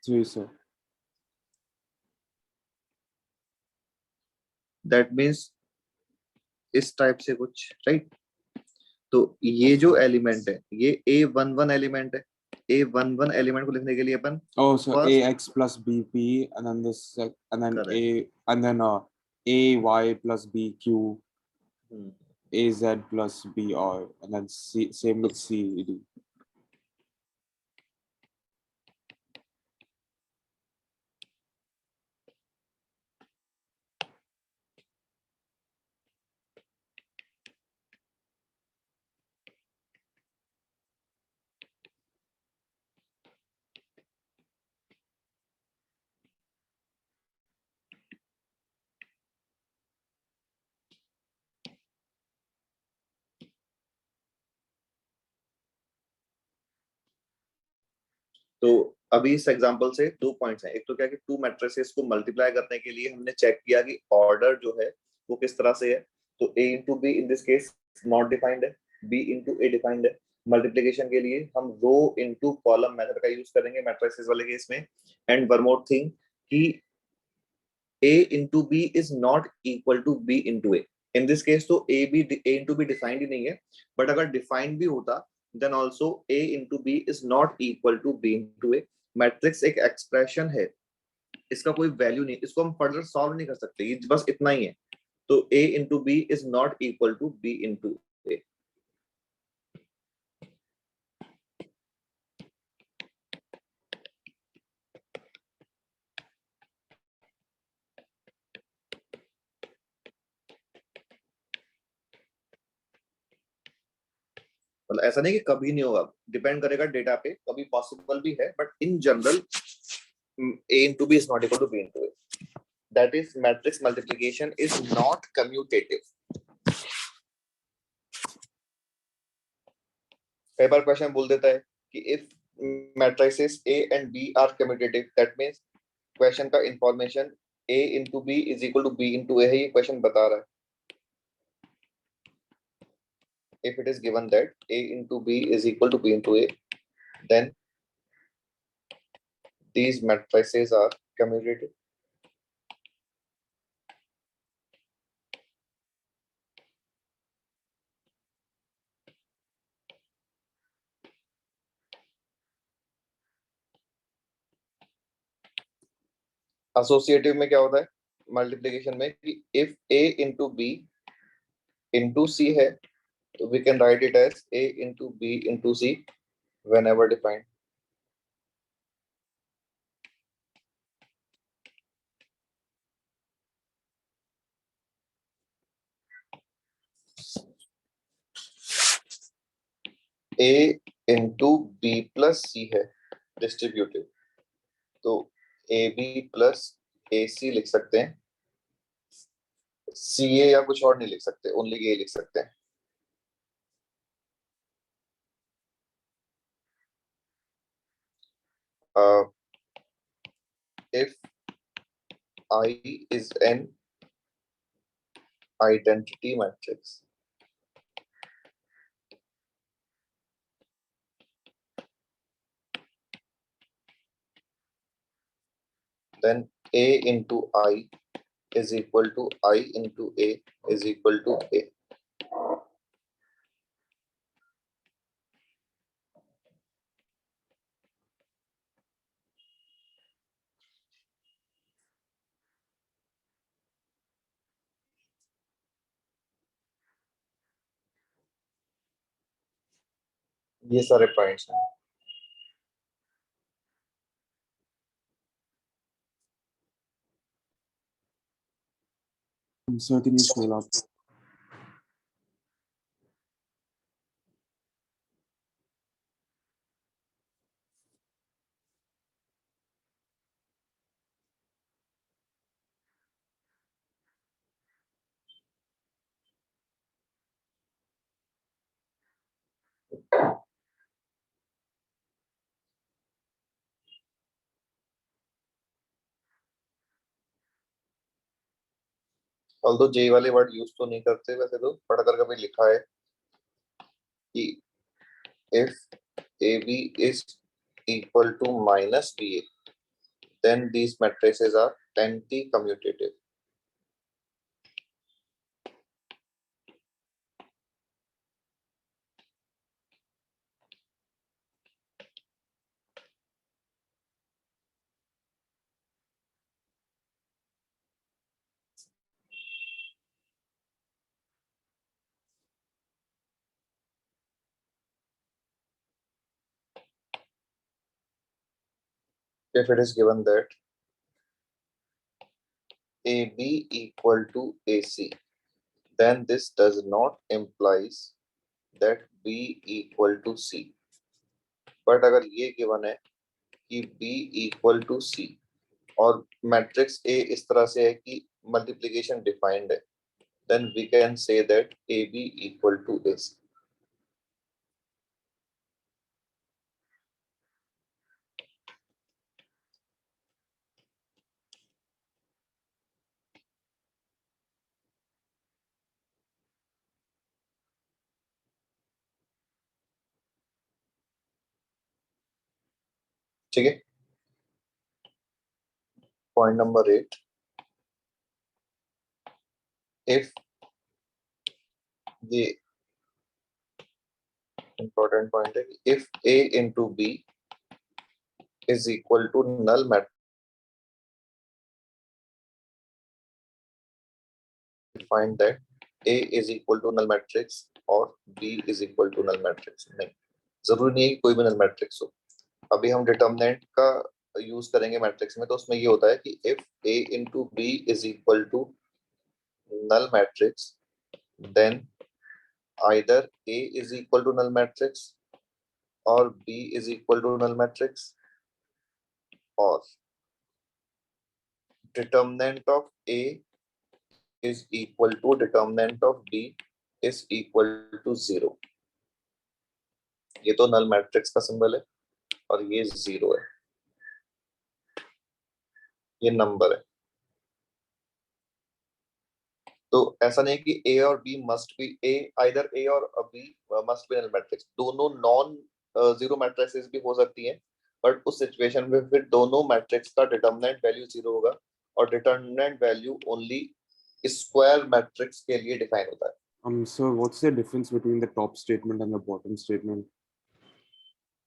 3, sir. that means इस टाइप से कुछ, राइट? तो ये जो एलिमेंट है ये A11 एलिमेंट है. A11 एलिमेंट को लिखने के लिए अपन Oh, so first, AX plus BP, and then and then correct. AY plus BQ, Hmm. AZ plus BR, and then same with CD. तो अभी इस एग्जांपल से 2 पॉइंट्स हैं. एक तो क्या कि 2 मैट्रिसेस को मल्टीप्लाई करने के लिए हमने चेक किया कि ऑर्डर जो है वो किस तरह से है. तो A into B in this case not defined है, B into A डिफाइंड है. मल्टीप्लिकेशन के लिए हम रो इनटू कॉलम मेथड का यूज करेंगे मैट्रिसेस वाले केस में. एंड वन मोर थिंग कि A into B is not equal to B into A. In this case तो A into B डिफाइंड ही नहीं है, बट अगर डिफाइंड भी होता then also A into B is not equal to B into A. Matrix एक expression है, इसका कोई वैल्यू नहीं, इसको हम फर्दर सॉल्व नहीं कर सकते, ये बस इतना ही है. तो A into B is not equal to B into A. मतलब ऐसा नहीं कि कभी नहीं होगा, डिपेंड करेगा डेटा पे, कभी पॉसिबल भी है, but in general A into B is not equal to B into A. That is, matrix multiplication is not commutative. कई बार क्वेश्चन बोल देता है कि if matrices A and B are commutative, that means question का information A into B is equal to B into A है, ये question बता रहा है. If it is given that A into B is equal to B into A, then these matrices are commutative. Associative में क्या होता है multiplication में कि if A into B into C है तो we can write it as A into B into C whenever defined. A into B plus C है distributive, तो AB plus AC लिख सकते हैं, CA या कुछ और नहीं लिख सकते, ओनली A लिख सकते हैं. If I is an identity matrix, then A into I is equal to I into A is equal to A. ये सारे पॉइंट्स हैं. Sir, can you scroll up? Although J वाले वर्ड यूज तो नहीं करते वैसे तो, पढ़कर कभी लिखा है कि if AB is equal to minus BA, then these matrices are anti-commutative. If it is given that AB equal to AC, then this does not implies that B equal to C. But अगर ये given है कि B equal to C और matrix A इस तरह से है कि मल्टीप्लिकेशन डिफाइंड है, then we can say that AB equal to AC. ठीक है. Point number 8. If ये important point है, if A into B is equal to null matrix, find that A is equal to null matrix और B is equal to null matrix. नहीं, जरूरी नहीं है कि कोई भी null matrix हो. अभी हम determinant का यूज करेंगे मैट्रिक्स में, तो उसमें ये होता है कि if A into B is equal to null matrix, then either A is equal to null matrix or B is equal to null matrix, or determinant of A is equal to determinant of B is equal to 0. ये तो null matrix का symbol है और ये 0 है, ये number है. तो ऐसा नहीं कि A और B must be A, either A और B must be null matrix. दोनों नॉन जीरो मैट्रिक्सेस भी हो सकती हैं, बट उस सिचुएशन में फिर दोनों मैट्रिक्स का डिटरमिनेंट वैल्यू 0 होगा और determinant value only square matrix के लिए डिफाइन होता है. So what's the difference between the top statement and the bottom statement?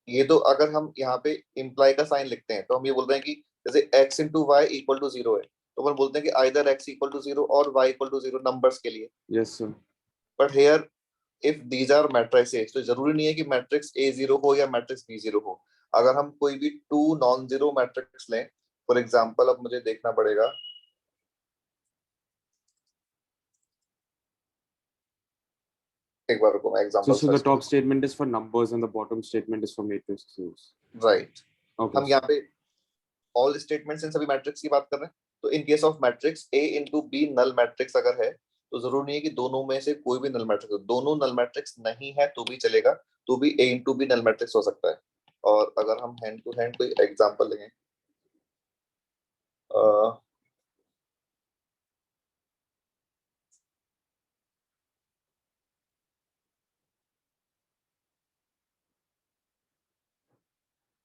ये तो अगर हम यहाँ पे इम्प्लाई का साइन लिखते हैं तो हम ये बोल रहे हैं कि जैसे x into y equal to 0 है, तो अपन बोलते हैं कि आइदर x इक्वल टू 0 और y इक्वल टू 0 नंबर्स के लिए. Yes, sir. But here if these are matrices, तो जरूरी नहीं है कि मैट्रिक्स A0 हो या मैट्रिक्स B0 हो. अगर हम कोई भी टू नॉन जीरो मैट्रिक्स लें, फॉर एग्जांपल अब मुझे देखना पड़ेगा, एक बार रुको मैं example. So the top statement is for numbers and the bottom statement is for matrices. Right. Okay. हम यहाँ पे ऑल स्टेटमेंट्स इन सभी मैट्रिक्स की बात कर रहे हैं. तो in case of matrix A into B null matrix अगर है, तो जरूरी नहीं है कि दोनों में से कोई भी नल मैट्रिक्स हो. दोनों नल मैट्रिक्स नहीं है तो भी चलेगा, तो भी A into B null matrix हो सकता है. और अगर हम हैंड टू हैंड कोई एग्जांपल लें,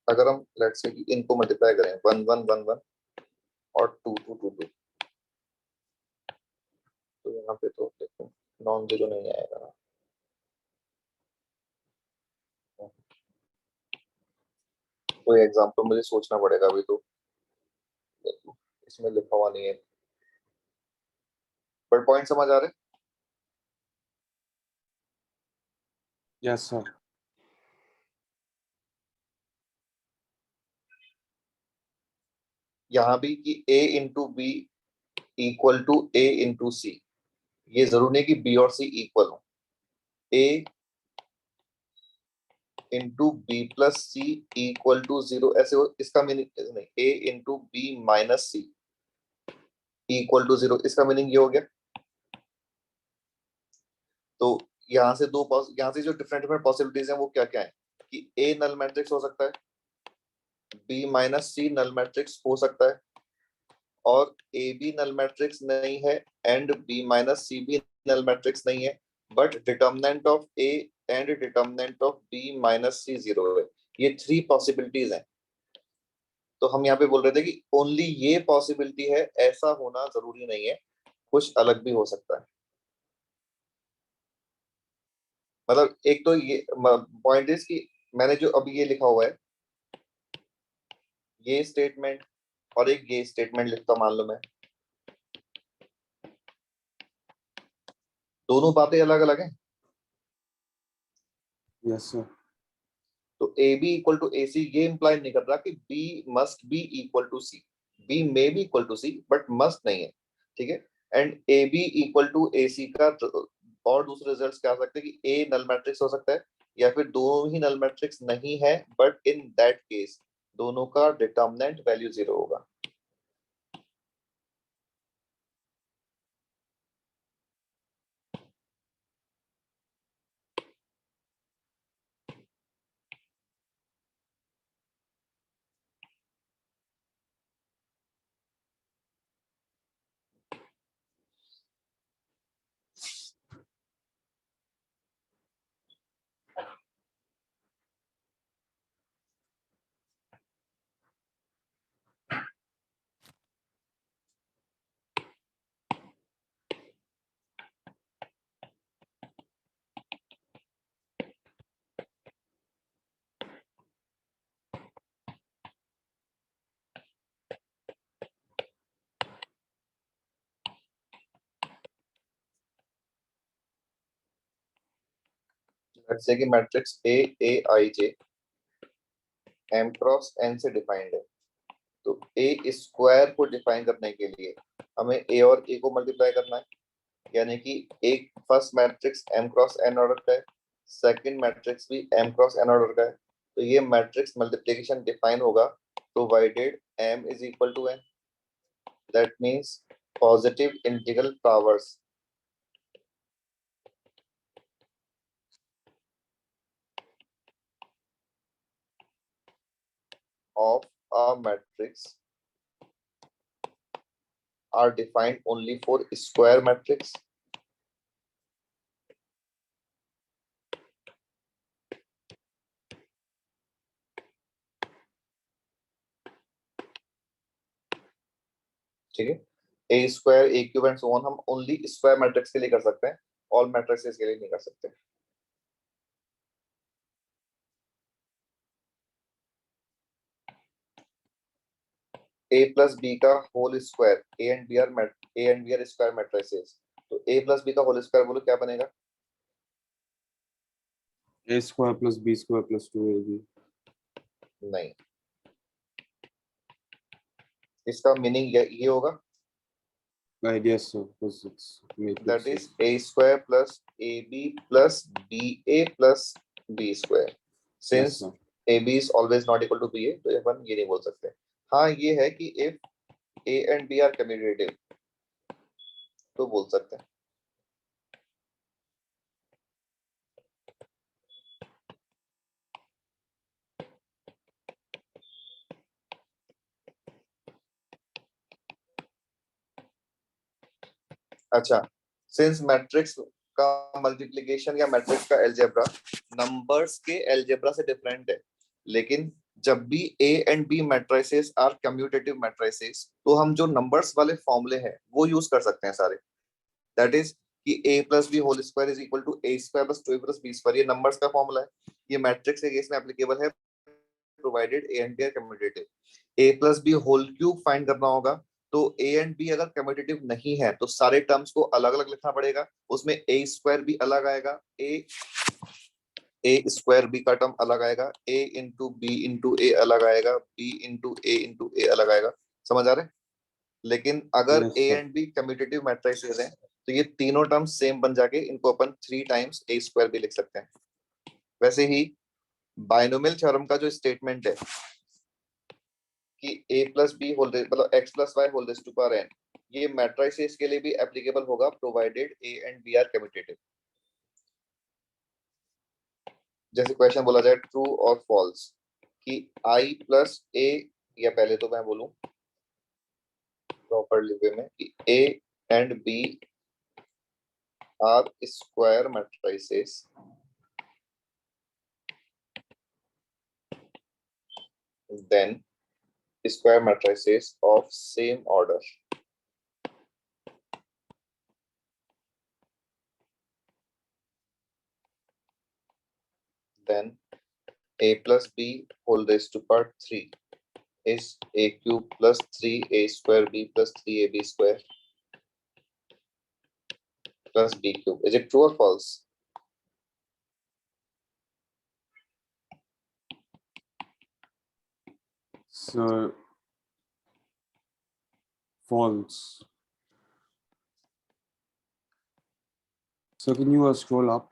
अगर हम लेट्स से कि इनको मल्टीप्लाई करें 1 1 1 1 और 2 2 2 2, तो यहाँ पे तो देखो नॉन जीरो नहीं आएगा. कोई एग्जांपल मुझे सोचना पड़ेगा अभी, तो इसमें लिखा हुआ नहीं है, पर पॉइंट समझ आ रहे हैं. Yes, sir. यहाँ भी कि A into B equal to A into सी, ये जरूर नहीं कि B और C इक्वल हो. A into B plus C equal to 0 ऐसे हो, इसका मीनिंग नहीं. A into B minus C equal to 0, इसका मीनिंग ये हो गया. तो यहाँ से यहाँ से जो डिफरेंट डिफरेंट पॉसिबिलिटीज हैं वो क्या क्या है कि A नल मैट्रिक्स हो सकता है, B माइनस सी नल मैट्रिक्स हो सकता है, और ए बी नल मैट्रिक्स नहीं है एंड बी माइनस सी भी नल मैट्रिक्स नहीं है, but determinant of A and determinant of B minus C 0 है। ये 3 पॉसिबिलिटीज हैं। तो हम यहाँ पे बोल रहे थे कि ओनली ये पॉसिबिलिटी है, ऐसा होना जरूरी नहीं है, कुछ अलग भी हो सकता है। मतलब एक तो ये पॉइंट इज कि मैंने जो अभी ये लिखा हुआ है, ये स्टेटमेंट और एक ये स्टेटमेंट लिखता मान लो मैं, दोनों बातें अलग अलग हैं। Yes sir. तो A B equal to A C ये इंप्लाई नहीं कर रहा कि B must be equal to C. B may be equal to C but must नहीं है, ठीक है। And A B equal to A C का और दूसरे रिजल्ट्स क्या हो सकते हैं कि ए नल मैट्रिक्स हो सकता है या फिर दोनों ही नल मैट्रिक्स नहीं है, बट इन दैट केस दोनों का डिटर्मिनेंट वैल्यू 0 होगा। जैसे कि matrix A A I J M cross N से डिफाइंड है। तो ए स्क्वायर को डिफाइन करने के लिए हमें ए और ए को मल्टीप्लाई करना है, यानी कि एक first matrix M cross N order का है, सेकंड मैट्रिक्स भी एम क्रॉस एन ऑर्डर का है। तो ये मैट्रिक्स मल्टीप्लिकेशन डिफाइन होगा provided M is equal to N, that means positive integral powers of a matrix are defined only for square matrix ठीक है। A square A cube and so on हम only square matrix के लिए कर सकते हैं, all matrix के लिए नहीं कर सकते। ए प्लस बी का whole square, A and B are square matrices. तो ए प्लस बी का होल स्क्वायर बोलो क्या बनेगा? A square plus B square plus 2ab। नहीं, इसका मीनिंग ये होगा, Yes sir, because it's that matrix. Is A square plus A B plus B A plus B square. Yes since sir. A B is always not equal to B A, तो अपन ये नहीं बोल सकते। हाँ ये है कि if A and B are commutative तो बोल सकते हैं। अच्छा, सिंस मैट्रिक्स का मल्टीप्लिकेशन या मैट्रिक्स का अलजेब्रा नंबर्स के अलजेब्रा से डिफरेंट है, लेकिन जब भी A and B matrices are commutative matrices तो हम जो नंबर्स वाले फॉर्मूले हैं वो यूज कर सकते हैं सारे। दैट इज कि A plus B whole square is equal to A square plus 2a plus B square, ये नंबर्स का फॉर्मूला है। ये मैट्रिक्स के केस में एप्लीकेबल है provided A and B are commutative. A plus B whole cube find करना होगा, तो ए एंड बी अगर कम्यूटेटिव नहीं है तो सारे टर्म्स को अलग अलग लिखना पड़ेगा। उसमें ए स्क्वायर भी अलग आएगा, ए स्क्वायर बी का टर्म अलग आएगा, ए इंटू बी इंटू ए अलग आएगा, बी इंटू ए अलग आएगा। समझ आ रहे हैं? लेकिन अगर Yes A sir. And B commutative matrices हैं तो ये तीनों टर्म्स सेम बन जाके इनको अपन 3 टाइम्स ए स्क्वायर भी लिख सकते हैं। वैसे ही बाइनोमियल थ्योरम का जो स्टेटमेंट है कि a प्लस बी होल मतलब x plus Y whole raise to power n, ये मैट्रिसेस के लिए भी एप्लीकेबल होगा provided a and b are commutative. जैसे क्वेश्चन बोला जाए ट्रू और फॉल्स कि i प्लस a, या पहले तो मैं बोलूं प्रॉपरली वे में कि A and B are square matrices then square matrices of same order. Then A plus B whole raised to power 3 is A cube plus 3A square B plus 3AB square plus B cube. Is it true or false? So false. So can you scroll up?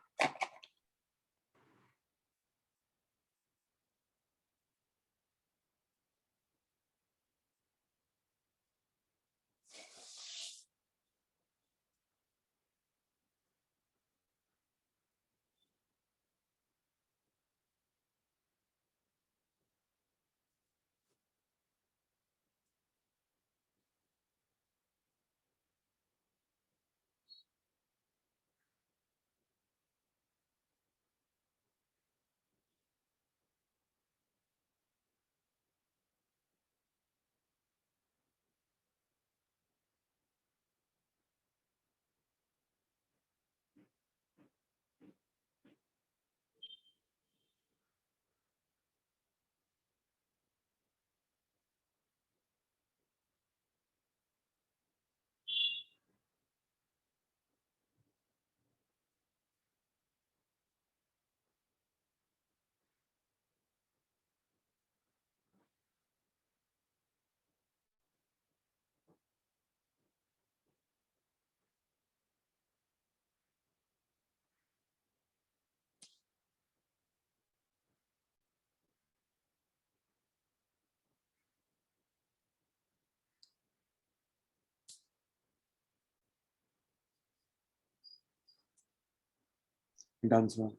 Done, sir.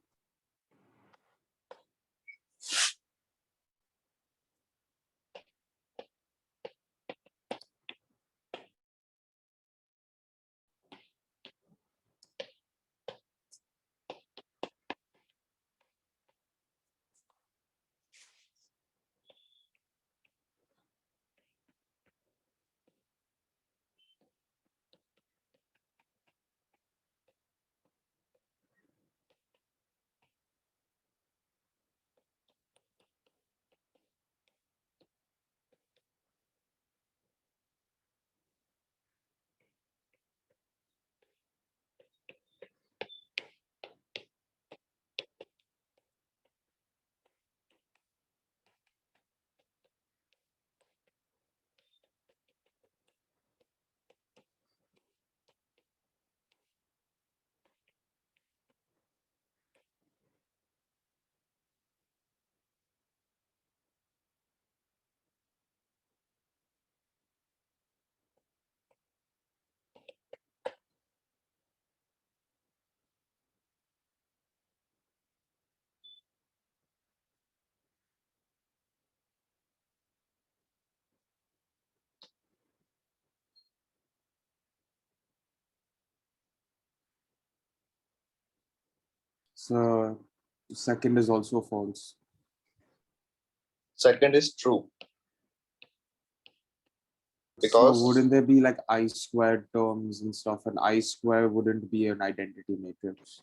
So second is also false. Second is true. So Because wouldn't there be like I squared terms and stuff, and I square wouldn't be an identity matrix?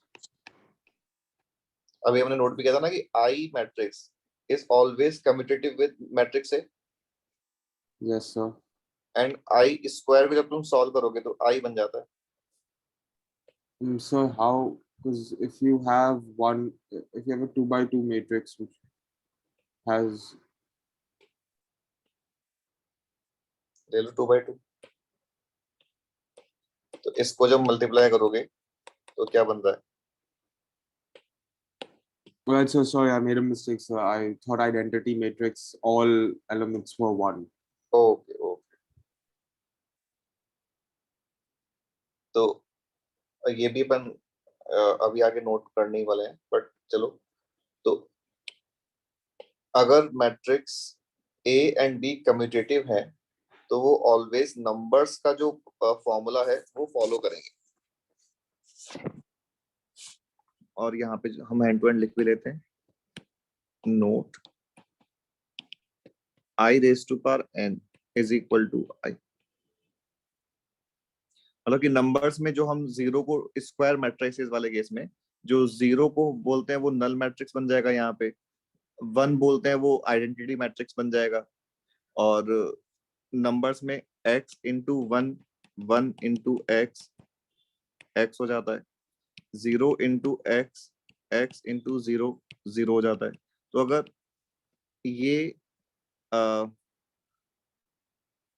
अभी हमने note भी किया था ना कि I matrix is always commutative with matrix A Yes, sir. and I square भी जब तुम सॉल्व करोगे तो I बन जाता है. So how? Because if you have a 2 by 2 matrix which has ले लो 2/2 तो इसको जब मल्टीप्लाई करोगे तो क्या बनता है? well, so sorry, I made a mistake, sir. I thought identity matrix all elements were 1. Okay okay. तो ये भी अपन अभी आगे नोट करने ही वाले हैं, बट चलो. तो अगर matrix A and B commutative है तो वो ऑलवेज नंबर्स का जो फॉर्मूला है वो फॉलो करेंगे। और यहाँ पे हम हैंड टू हैंड लिख भी लेते हैं, note I raise to power n is equal to I. मतलब कि नंबर्स में जो हम जीरो को स्क्वायर मैट्रिसेस वाले केस में जो जीरो को बोलते हैं वो नल मैट्रिक्स बन जाएगा, यहाँ पे वन बोलते हैं वो आइडेंटिटी मैट्रिक्स बन जाएगा, और नंबर्स में x into one, one into x, x हो जाता है, zero into x, x into zero, zero हो जाता है। तो अगर ये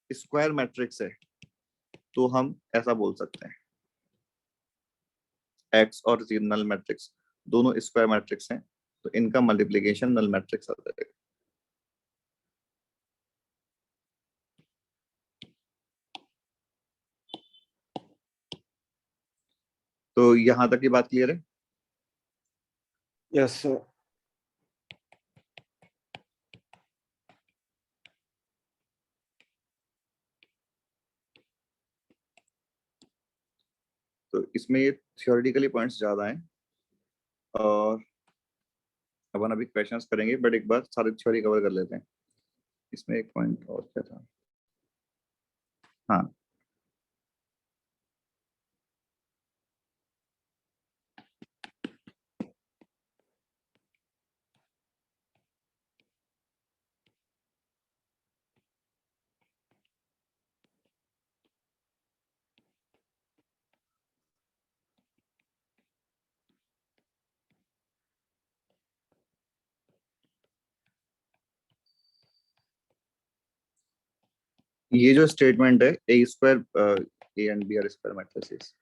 स्क्वायर मैट्रिक्स है तो हम ऐसा बोल सकते हैं, एक्स और नल मैट्रिक्स दोनों स्क्वायर मैट्रिक्स हैं तो इनका मल्टीप्लिकेशन नल मैट्रिक्स आ जाएगा। तो यहां तक की बात क्लियर है? Yes sir. तो इसमें ये थियोरेटिकली पॉइंट्स ज्यादा हैं और अपन अभी क्वेश्चंस करेंगे, बट एक बार सारी थ्योरी कवर कर लेते हैं। इसमें एक पॉइंट और क्या था, हाँ, ये जो स्टेटमेंट है A square A and B are square matrices,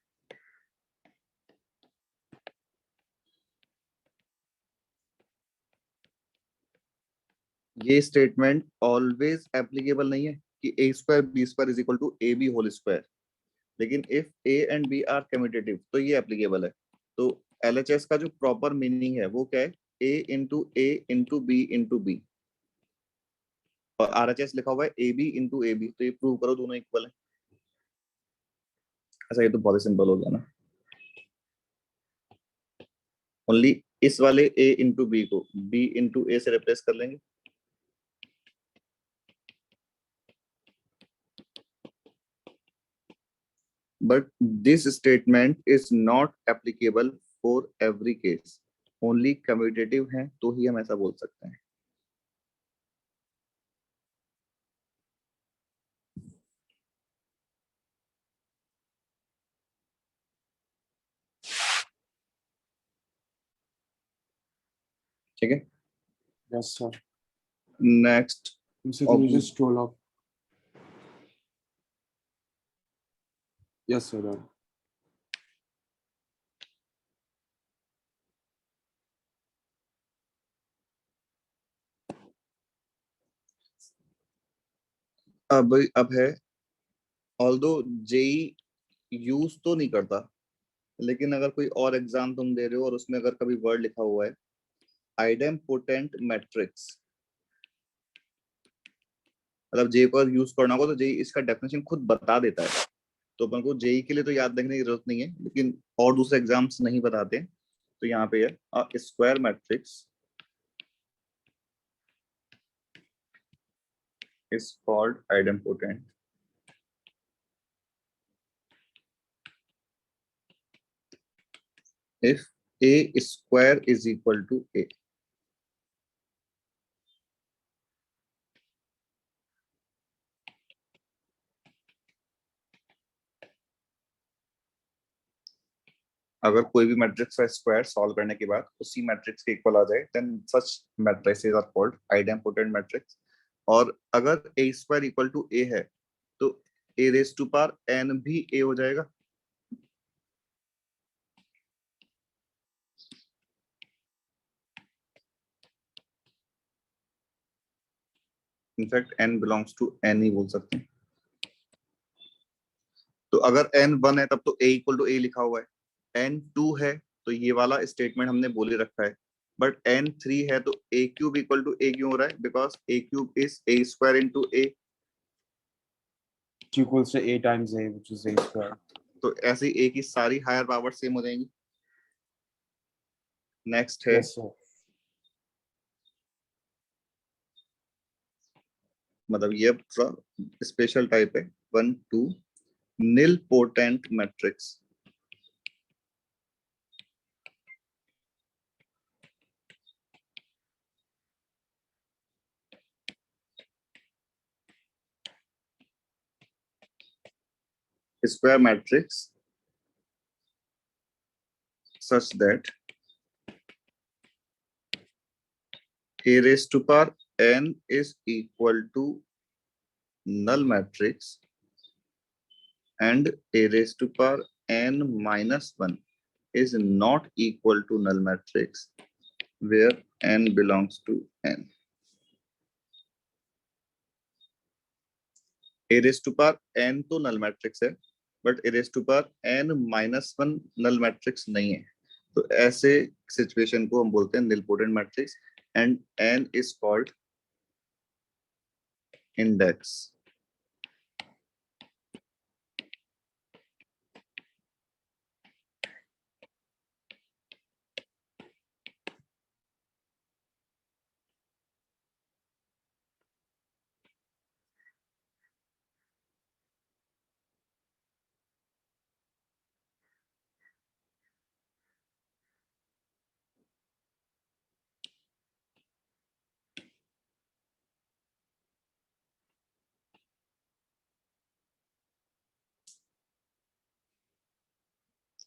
ये स्टेटमेंट ऑलवेज एप्लीकेबल नहीं है कि A square B square is equal to A B whole square, लेकिन if A and B are commutative तो ये एप्लीकेबल है। तो एलएचएस का जो प्रॉपर मीनिंग है वो क्या है, A into B into B, और आरएचएस लिखा हुआ है A B into A B, तो ये प्रूव करो दोनों इक्वल है। अच्छा ये तो बहुत सिंपल हो गया ना, ओनली इस वाले ए इंटू बी को बी इंटू ए से रिप्लेस कर लेंगे। But this statement is not applicable for every case, only commutative है तो ही हम ऐसा बोल सकते हैं। ठीक है, yes sir. Next So can you just scroll up? Yes sir. Done. अब है, ऑल्दो जेई यूज तो नहीं करता, लेकिन अगर कोई और एग्जाम तुम दे रहे हो और उसमें अगर कभी वर्ड लिखा हुआ है आइडेम्पोटेंट मैट्रिक्स, मतलब जे को यूज करना होगा तो जेई इसका डेफिनेशन खुद बता देता है, तो अपन को जेई के लिए तो याद रखने की जरूरत नहीं है, लेकिन और दूसरे एग्जाम्स नहीं बताते। तो यहाँ पे है square matrix is called idempotent if a square is equal to a। अगर कोई भी मैट्रिक्स का स्क्वायर सॉल्व करने के बाद उसी मैट्रिक्स के इक्वल आ जाए then such matrices are called idempotent matrix. और अगर A square equal to A है तो A raise to power n भी ए हो जाएगा। In fact n belongs to n ही बोल सकते हैं। तो अगर एन वन है तब तो ए इक्वल टू ए लिखा हुआ है, एन टू है तो ये वाला स्टेटमेंट हमने बोले रखा है, बट एन थ्री है तो ए क्यूब इक्वल टू ए क्यों हो रहा है, because A cube is A square into A. which equals to a times a, which is a square. तो ऐसे ही a की सारी हायर पावर सेम हो जाएंगी. नेक्स्ट है Yes, sir. मतलब ये स्पेशल टाइप है 1 2 nilpotent matrix. square matrix such that a raised to power n is equal to null matrix and a raised to power n minus 1 is not equal to null matrix where n belongs to n. a raised to power n तो null matrix है but a raised to power n minus 1 null matrix नहीं है. तो ऐसे situation को हम बोलते हैं nilpotent matrix and n is called index.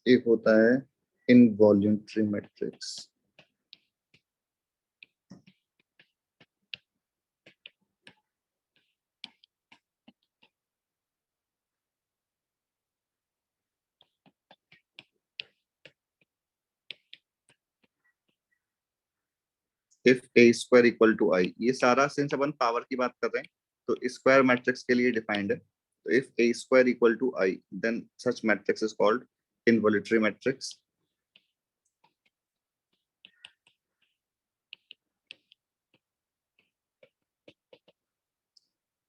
एक होता है involuntary matrix. if a square equal to I, ये सारा सिंस अपन पावर की बात कर रहे हैं तो स्क्वायर मैट्रिक्स के लिए डिफाइंड है. तो if a square equal to I, then such matrix is called involuntary matrix.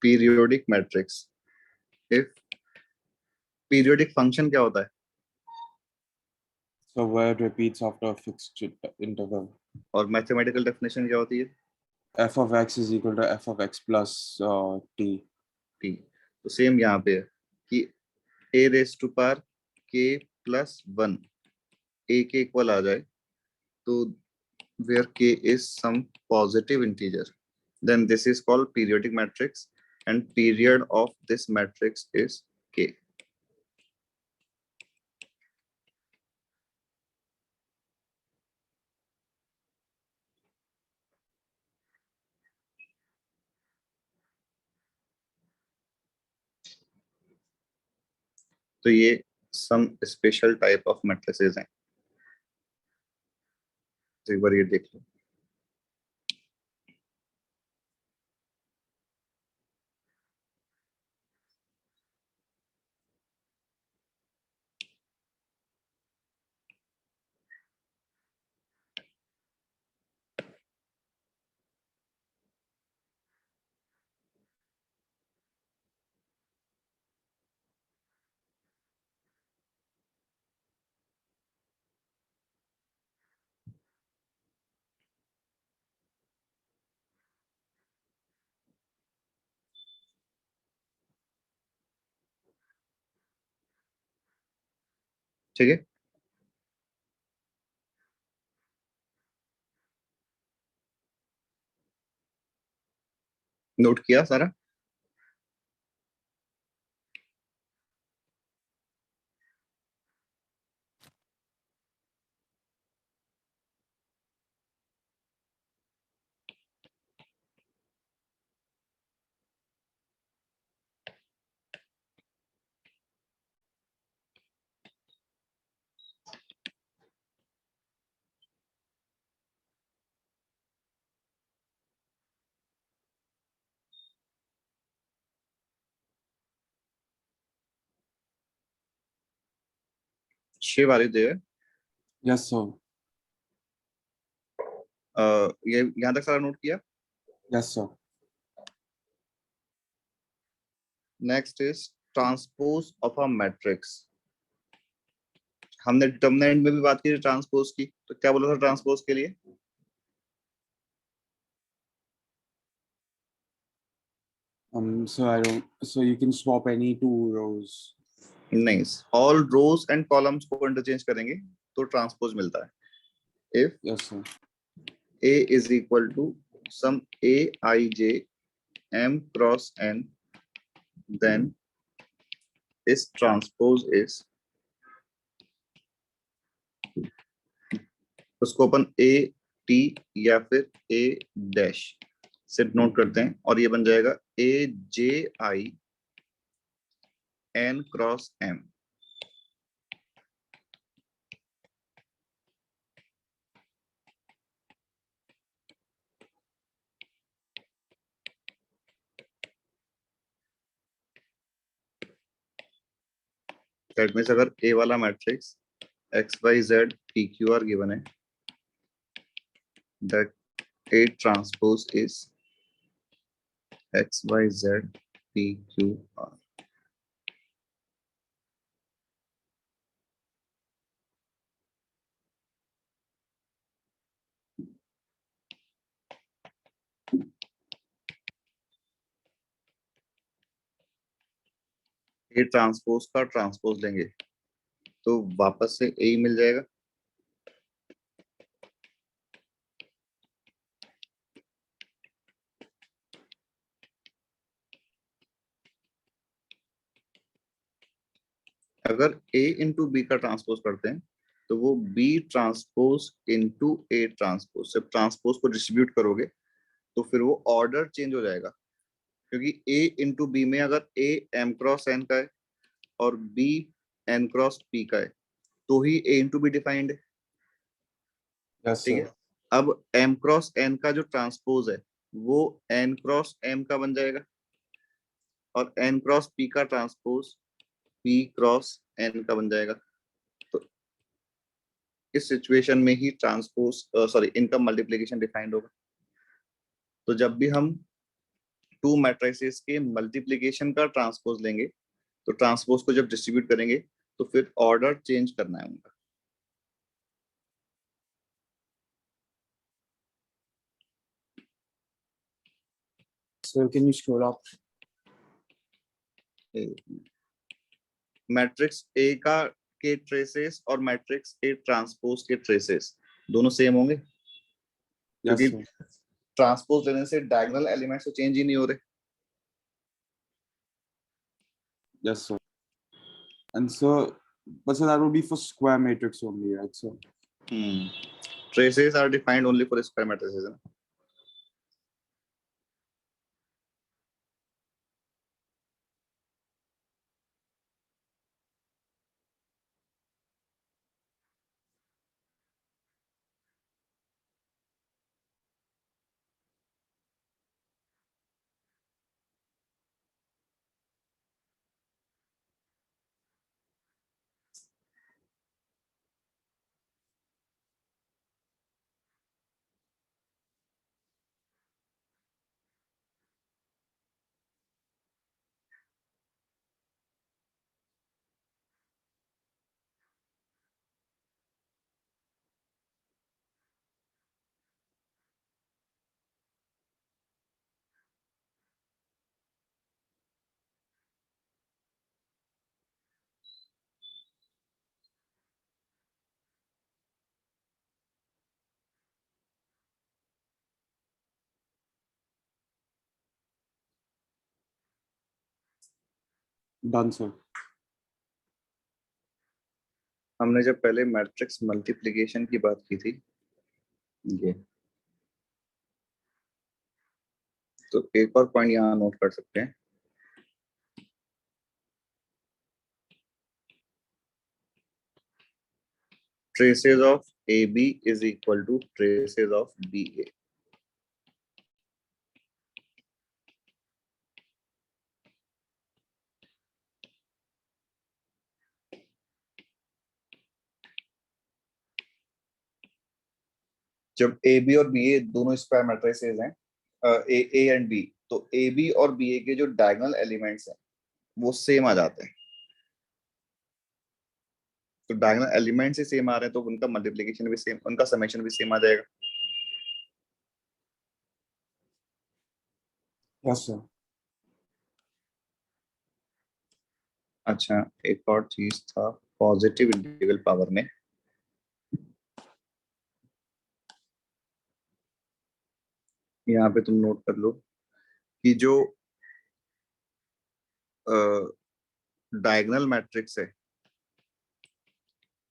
Periodic matrix. if periodic function क्या होता है? So where it repeats after a fixed interval. और मैथमेटिकल डेफिनेशन क्या होती है? F of x is equal to f of x plus t. t. तो same यहाँ पे है कि a raised to power k plus 1 a के इक्वल आ जाए तो where k is some positive integer, then this is called periodic matrix and period of this matrix is k. तो ये some special type of matrices हैं. एक बार ये देख लो. ठीक है. नोट किया सारा? Shiv are you there? Yes, sir. ये यहाँ तक सारा नोट किया? Yes, sir. Next is transpose of a matrix, हमने डिटरमिनेंट में भी बात की थी ट्रांसपोज की, तो क्या बोला था ट्रांसपोज के लिए? So you can swap any two rows. नहीं, ऑल रोज एंड कॉलम्स को इंटरचेंज करेंगे तो ट्रांसपोज मिलता है। If Yes, sir. A is equal to some Aij m cross n, then this transpose is, उसको अपन A T या फिर A dash से नोट करते हैं और ये बन जाएगा AJ I n cross m। That means अगर A वाला मैट्रिक्स XYZ PQR गिवन है, that A transpose is XYZ PQR। A transpose का ट्रांसपोज लेंगे तो वापस से A मिल जाएगा। अगर A इंटू बी का ट्रांसपोज करते हैं तो वो B transpose into A transpose, जब ट्रांसपोज को डिस्ट्रीब्यूट करोगे तो फिर वो ऑर्डर चेंज हो जाएगा, क्योंकि A इंटू बी में अगर A m क्रॉस n का है और B n क्रॉस p का है तो ही A इंटू बी डिफाइंड है। Yes, ठीक sir. है, अब m क्रॉस n का जो ट्रांसपोज है वो n क्रॉस m का बन जाएगा और n क्रॉस p का ट्रांसपोज p क्रॉस n का बन जाएगा। तो इस सिचुएशन में ही ट्रांसपोज सॉरी इनका मल्टीप्लिकेशन डिफाइंड होगा। तो जब भी हम टू मैट्रिसेस के मल्टीप्लिकेशन का ट्रांसपोज लेंगे तो ट्रांसपोज को जब डिस्ट्रीब्यूट करेंगे तो फिर ऑर्डर चेंज करना है उनका। So can you scroll up? Matrix A का के ट्रेसेस और मैट्रिक्स ए ट्रांसपोज के ट्रेसेस दोनों सेम होंगे, Yes, क्योंकि sir. ट्रांसपोज लेने से डायगोनल एलिमेंट्स तो चेंज ही नहीं हो रहे। Yes, sir. And so, but so that would be for square matrix only, right? So traces are defined only for square matrices. done, sir. हमने जब पहले मैट्रिक्स मल्टीप्लिकेशन की बात की थी ये, तो एक और पॉइंट यहाँ नोट कर सकते हैं। Traces of A B is equal to traces of B A. जब ए बी और बी ए दोनों स्क्वायर मैट्रिसेस हैं, ए एंड बी, तो ए बी और बी ए के जो डायगोनल एलिमेंट्स हैं वो सेम आ जाते हैं। तो डायगोनल एलिमेंट से सेम आ रहे हैं तो उनका मल्टीप्लिकेशन भी सेम, उनका समेशन भी सेम आ जाएगा। Yes sir. अच्छा, एक और चीज था पॉजिटिव इंटीग्रल पावर में, यहाँ पे तुम नोट कर लो कि जो डायगोनल मैट्रिक्स है,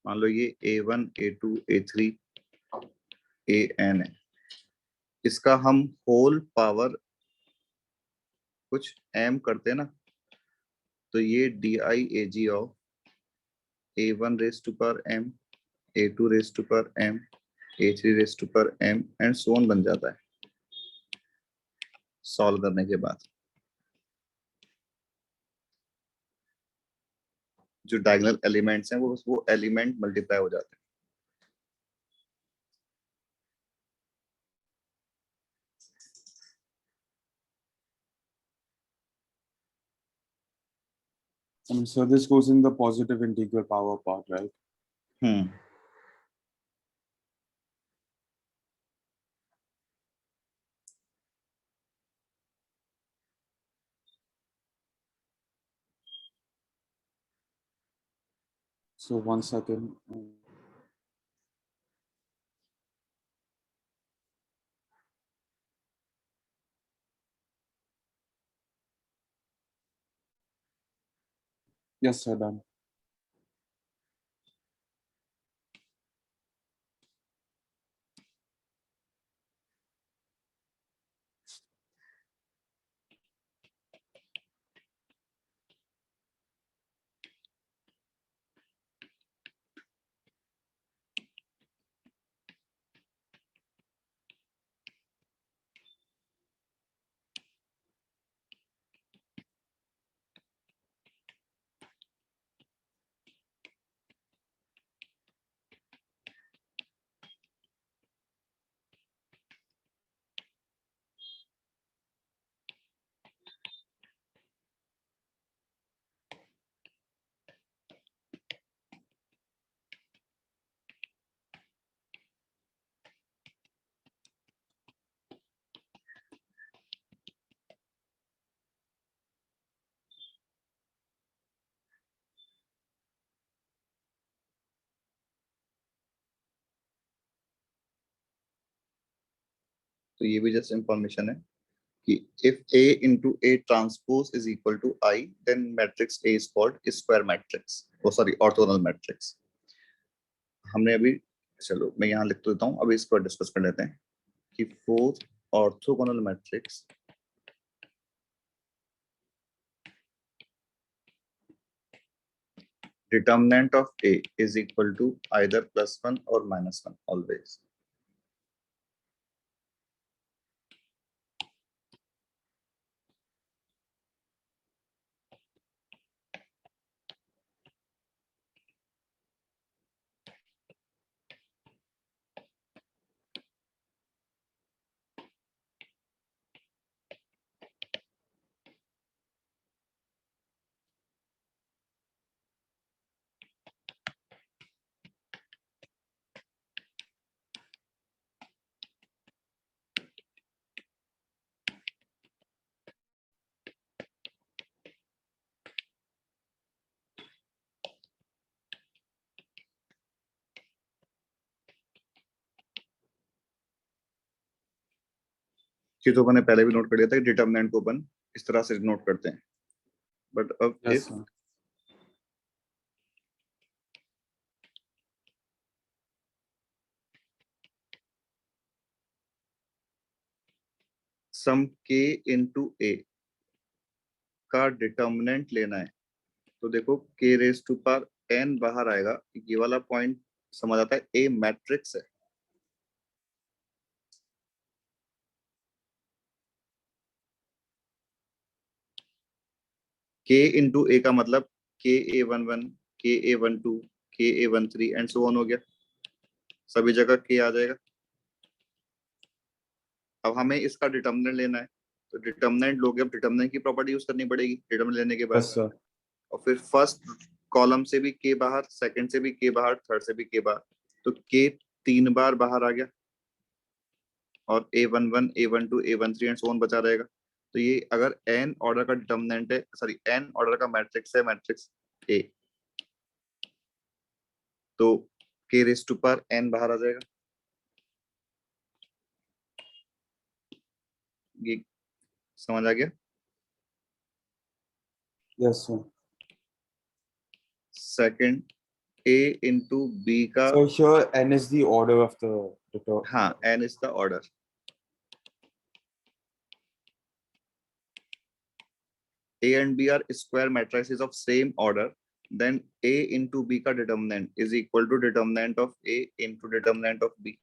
मान लो ये A1 A2 A3 AN है, इसका हम होल पावर कुछ m करते हैं ना, तो ये DIAG of A1 raise to power m, A2 raise to power m, A3 raise to power m and so on बन जाता है सॉल्व करने के बाद। जो डायगोनल एलिमेंट्स हैं वो एलिमेंट मल्टीप्लाई हो जाते हैं। So this goes in the positive integral power part, right? Hmm. So 1 second. Yes sir, done. तो ये भी जस्ट इंफॉर्मेशन है कि if A into A transpose is equal to I, then matrix A is called square matrix, oh sorry orthogonal matrix। हमने अभी, चलो मैं यहाँ लिख देता हूँ, अभी इसको डिस्कस कर लेते हैं कि four orthogonal matrix determinant of A is equal to either +1 or -1 always। कि तो मैंने पहले भी नोट कर लिया था कि डिटर्मिनेंट को अपन इस तरह से नोट करते हैं, बट अब Yes if sir. Some k into A का डिटर्मिनेंट लेना है, तो देखो k raise to power n बाहर आएगा, ये वाला पॉइंट समझ आता है A मैट्रिक्स है। k into A का मतलब KA11 KA12 KA13 and so on हो गया, सभी जगह k आ जाएगा। अब हमें इसका डिटर्मिनेंट लेना है, तो डिटर्मिनेंट लोगे, अब डिटर्मिनेंट की प्रॉपर्टी यूज करनी पड़ेगी डिटर्मिनेंट लेने के बाद। Yes, sir. और फिर फर्स्ट कॉलम से भी के बाहर, सेकंड से भी के बाहर, थर्ड से भी के बाहर, तो के 3 बार बाहर आ गया और A11 A12 A13 and so on बचा रहेगा। तो ये अगर n ऑर्डर का डिटर्मिनेंट है, सॉरी n ऑर्डर का मैट्रिक्स है, मैट्रिक्स A, तो k raise to power n बाहर आ जाएगा। ये समझ आ गया? Yes, sir. Second A into B का, So here n is the order of the हाँ n is the order, A and B are square matrices of same order, then A into B का determinant is equal to determinant of A into determinant of B।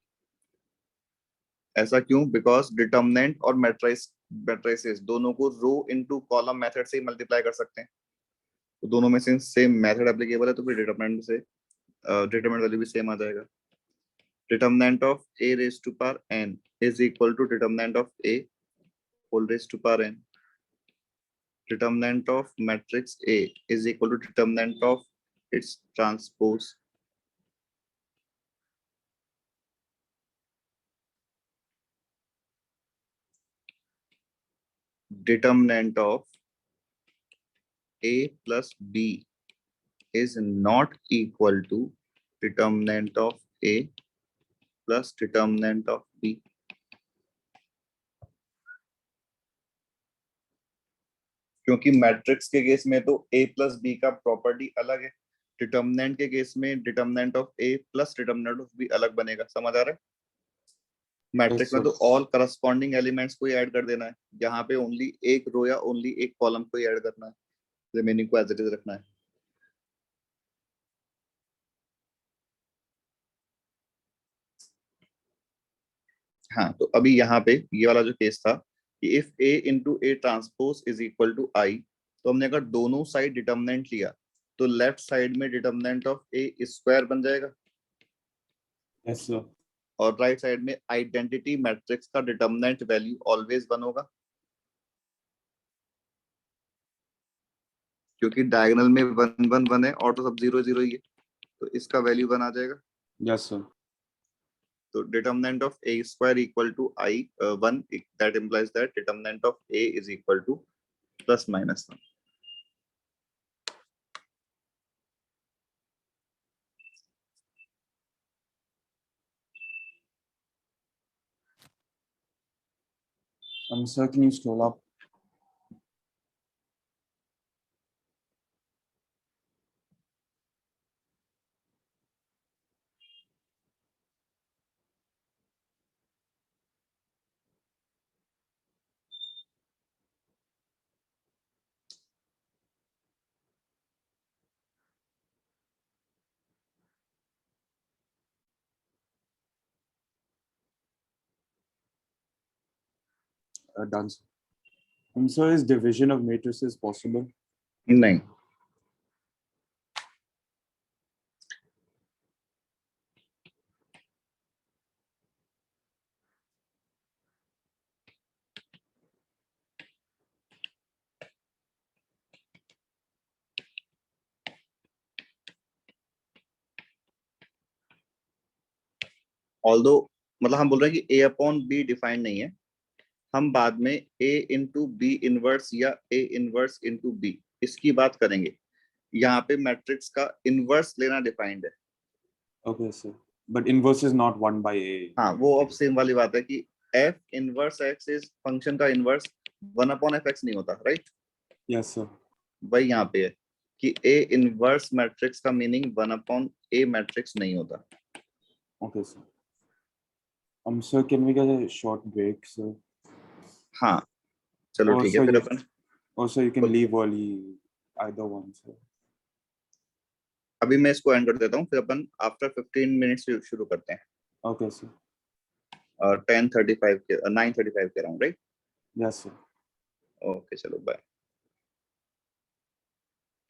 ऐसा क्यों? Because determinant और matrices दोनों को रो into column method से multiply कर सकते हैं, तो दोनों में से सेम मेथड एप्लीकेबल है, तो फिर डिटर्मिनेंट से डिटर्मिनेंट वैल्यू भी सेम आ जाएगा। Determinant of A raise to power n is equal to determinant of A whole raise to power n। determinant of matrix A is equal to determinant of its transpose। determinant of A plus B is not equal to determinant of A plus determinant of B। क्योंकि matrix के case में तो A plus B का property अलग है, determinant के case में determinant of A plus determinant of B अलग बनेगा। समझ आ रहा है? मैट्रिक्स में तो ऑल करस्पॉन्डिंग एलिमेंट्स को ही ऐड कर देना है, यहाँ पे ओनली एक रो या ओनली एक कॉलम को ही ऐड करना है, रिमेनिंग को एज इट इज रखना है। हाँ, तो अभी यहाँ पे ये वाला जो केस था कि if A into A transpose is equal to I, तो हमने अगर दोनों साइड डिटर्मिनेंट लिया तो लेफ्ट साइड में डिटर्मिनेंट ऑफ A स्क्वायर बन जाएगा। Yes, sir. और राइट साइड में आइडेंटिटी मैट्रिक्स का डिटर्मिनेंट वैल्यू ऑलवेज 1 होगा, क्योंकि डायगोनल में 1 1 1 है और तो सब 0 0 ही है, तो इसका वैल्यू 1 आ जाएगा। Yes, sir. तो determinant of A square equal to I 1, that implies that determinant of A is equal to plus minus 1। Sir, can you scroll up? Done, sir. Sir, is division of matrices possible? नहीं, although मतलब हम बोल रहे हैं कि A upon B defined नहीं है, हम बाद में A इंटू बी इनवर्स या A इनवर्स इंटू बी इसकी बात करेंगे। यहाँ पे मैट्रिक्स का इनवर्स लेना डिफाइंड है। Okay, sir. But inverse is not 1 by A. हाँ, वो अब सेम वाली बात है कि f inverse x is function का इनवर्स 1 अपॉन fx नहीं होता, राइट? Yes, sir. वही यहाँ पे है कि A इनवर्स मैट्रिक्स का मीनिंग 1 अपॉन A मैट्रिक्स नहीं होता। Okay, sir. Sir, can we get a short break, sir? हाँ, चलो ठीक है, Also, फिर you, upon also you can leave early, either one, sir. अभी मैं इसको एंड कर देता हूँ, फिर अपन आफ्टर 15 मिनट्स शुरू करते हैं। Okay, sir. 10:35 के 9:35 के around, right? Yes, sir. Okay, चलो बाय।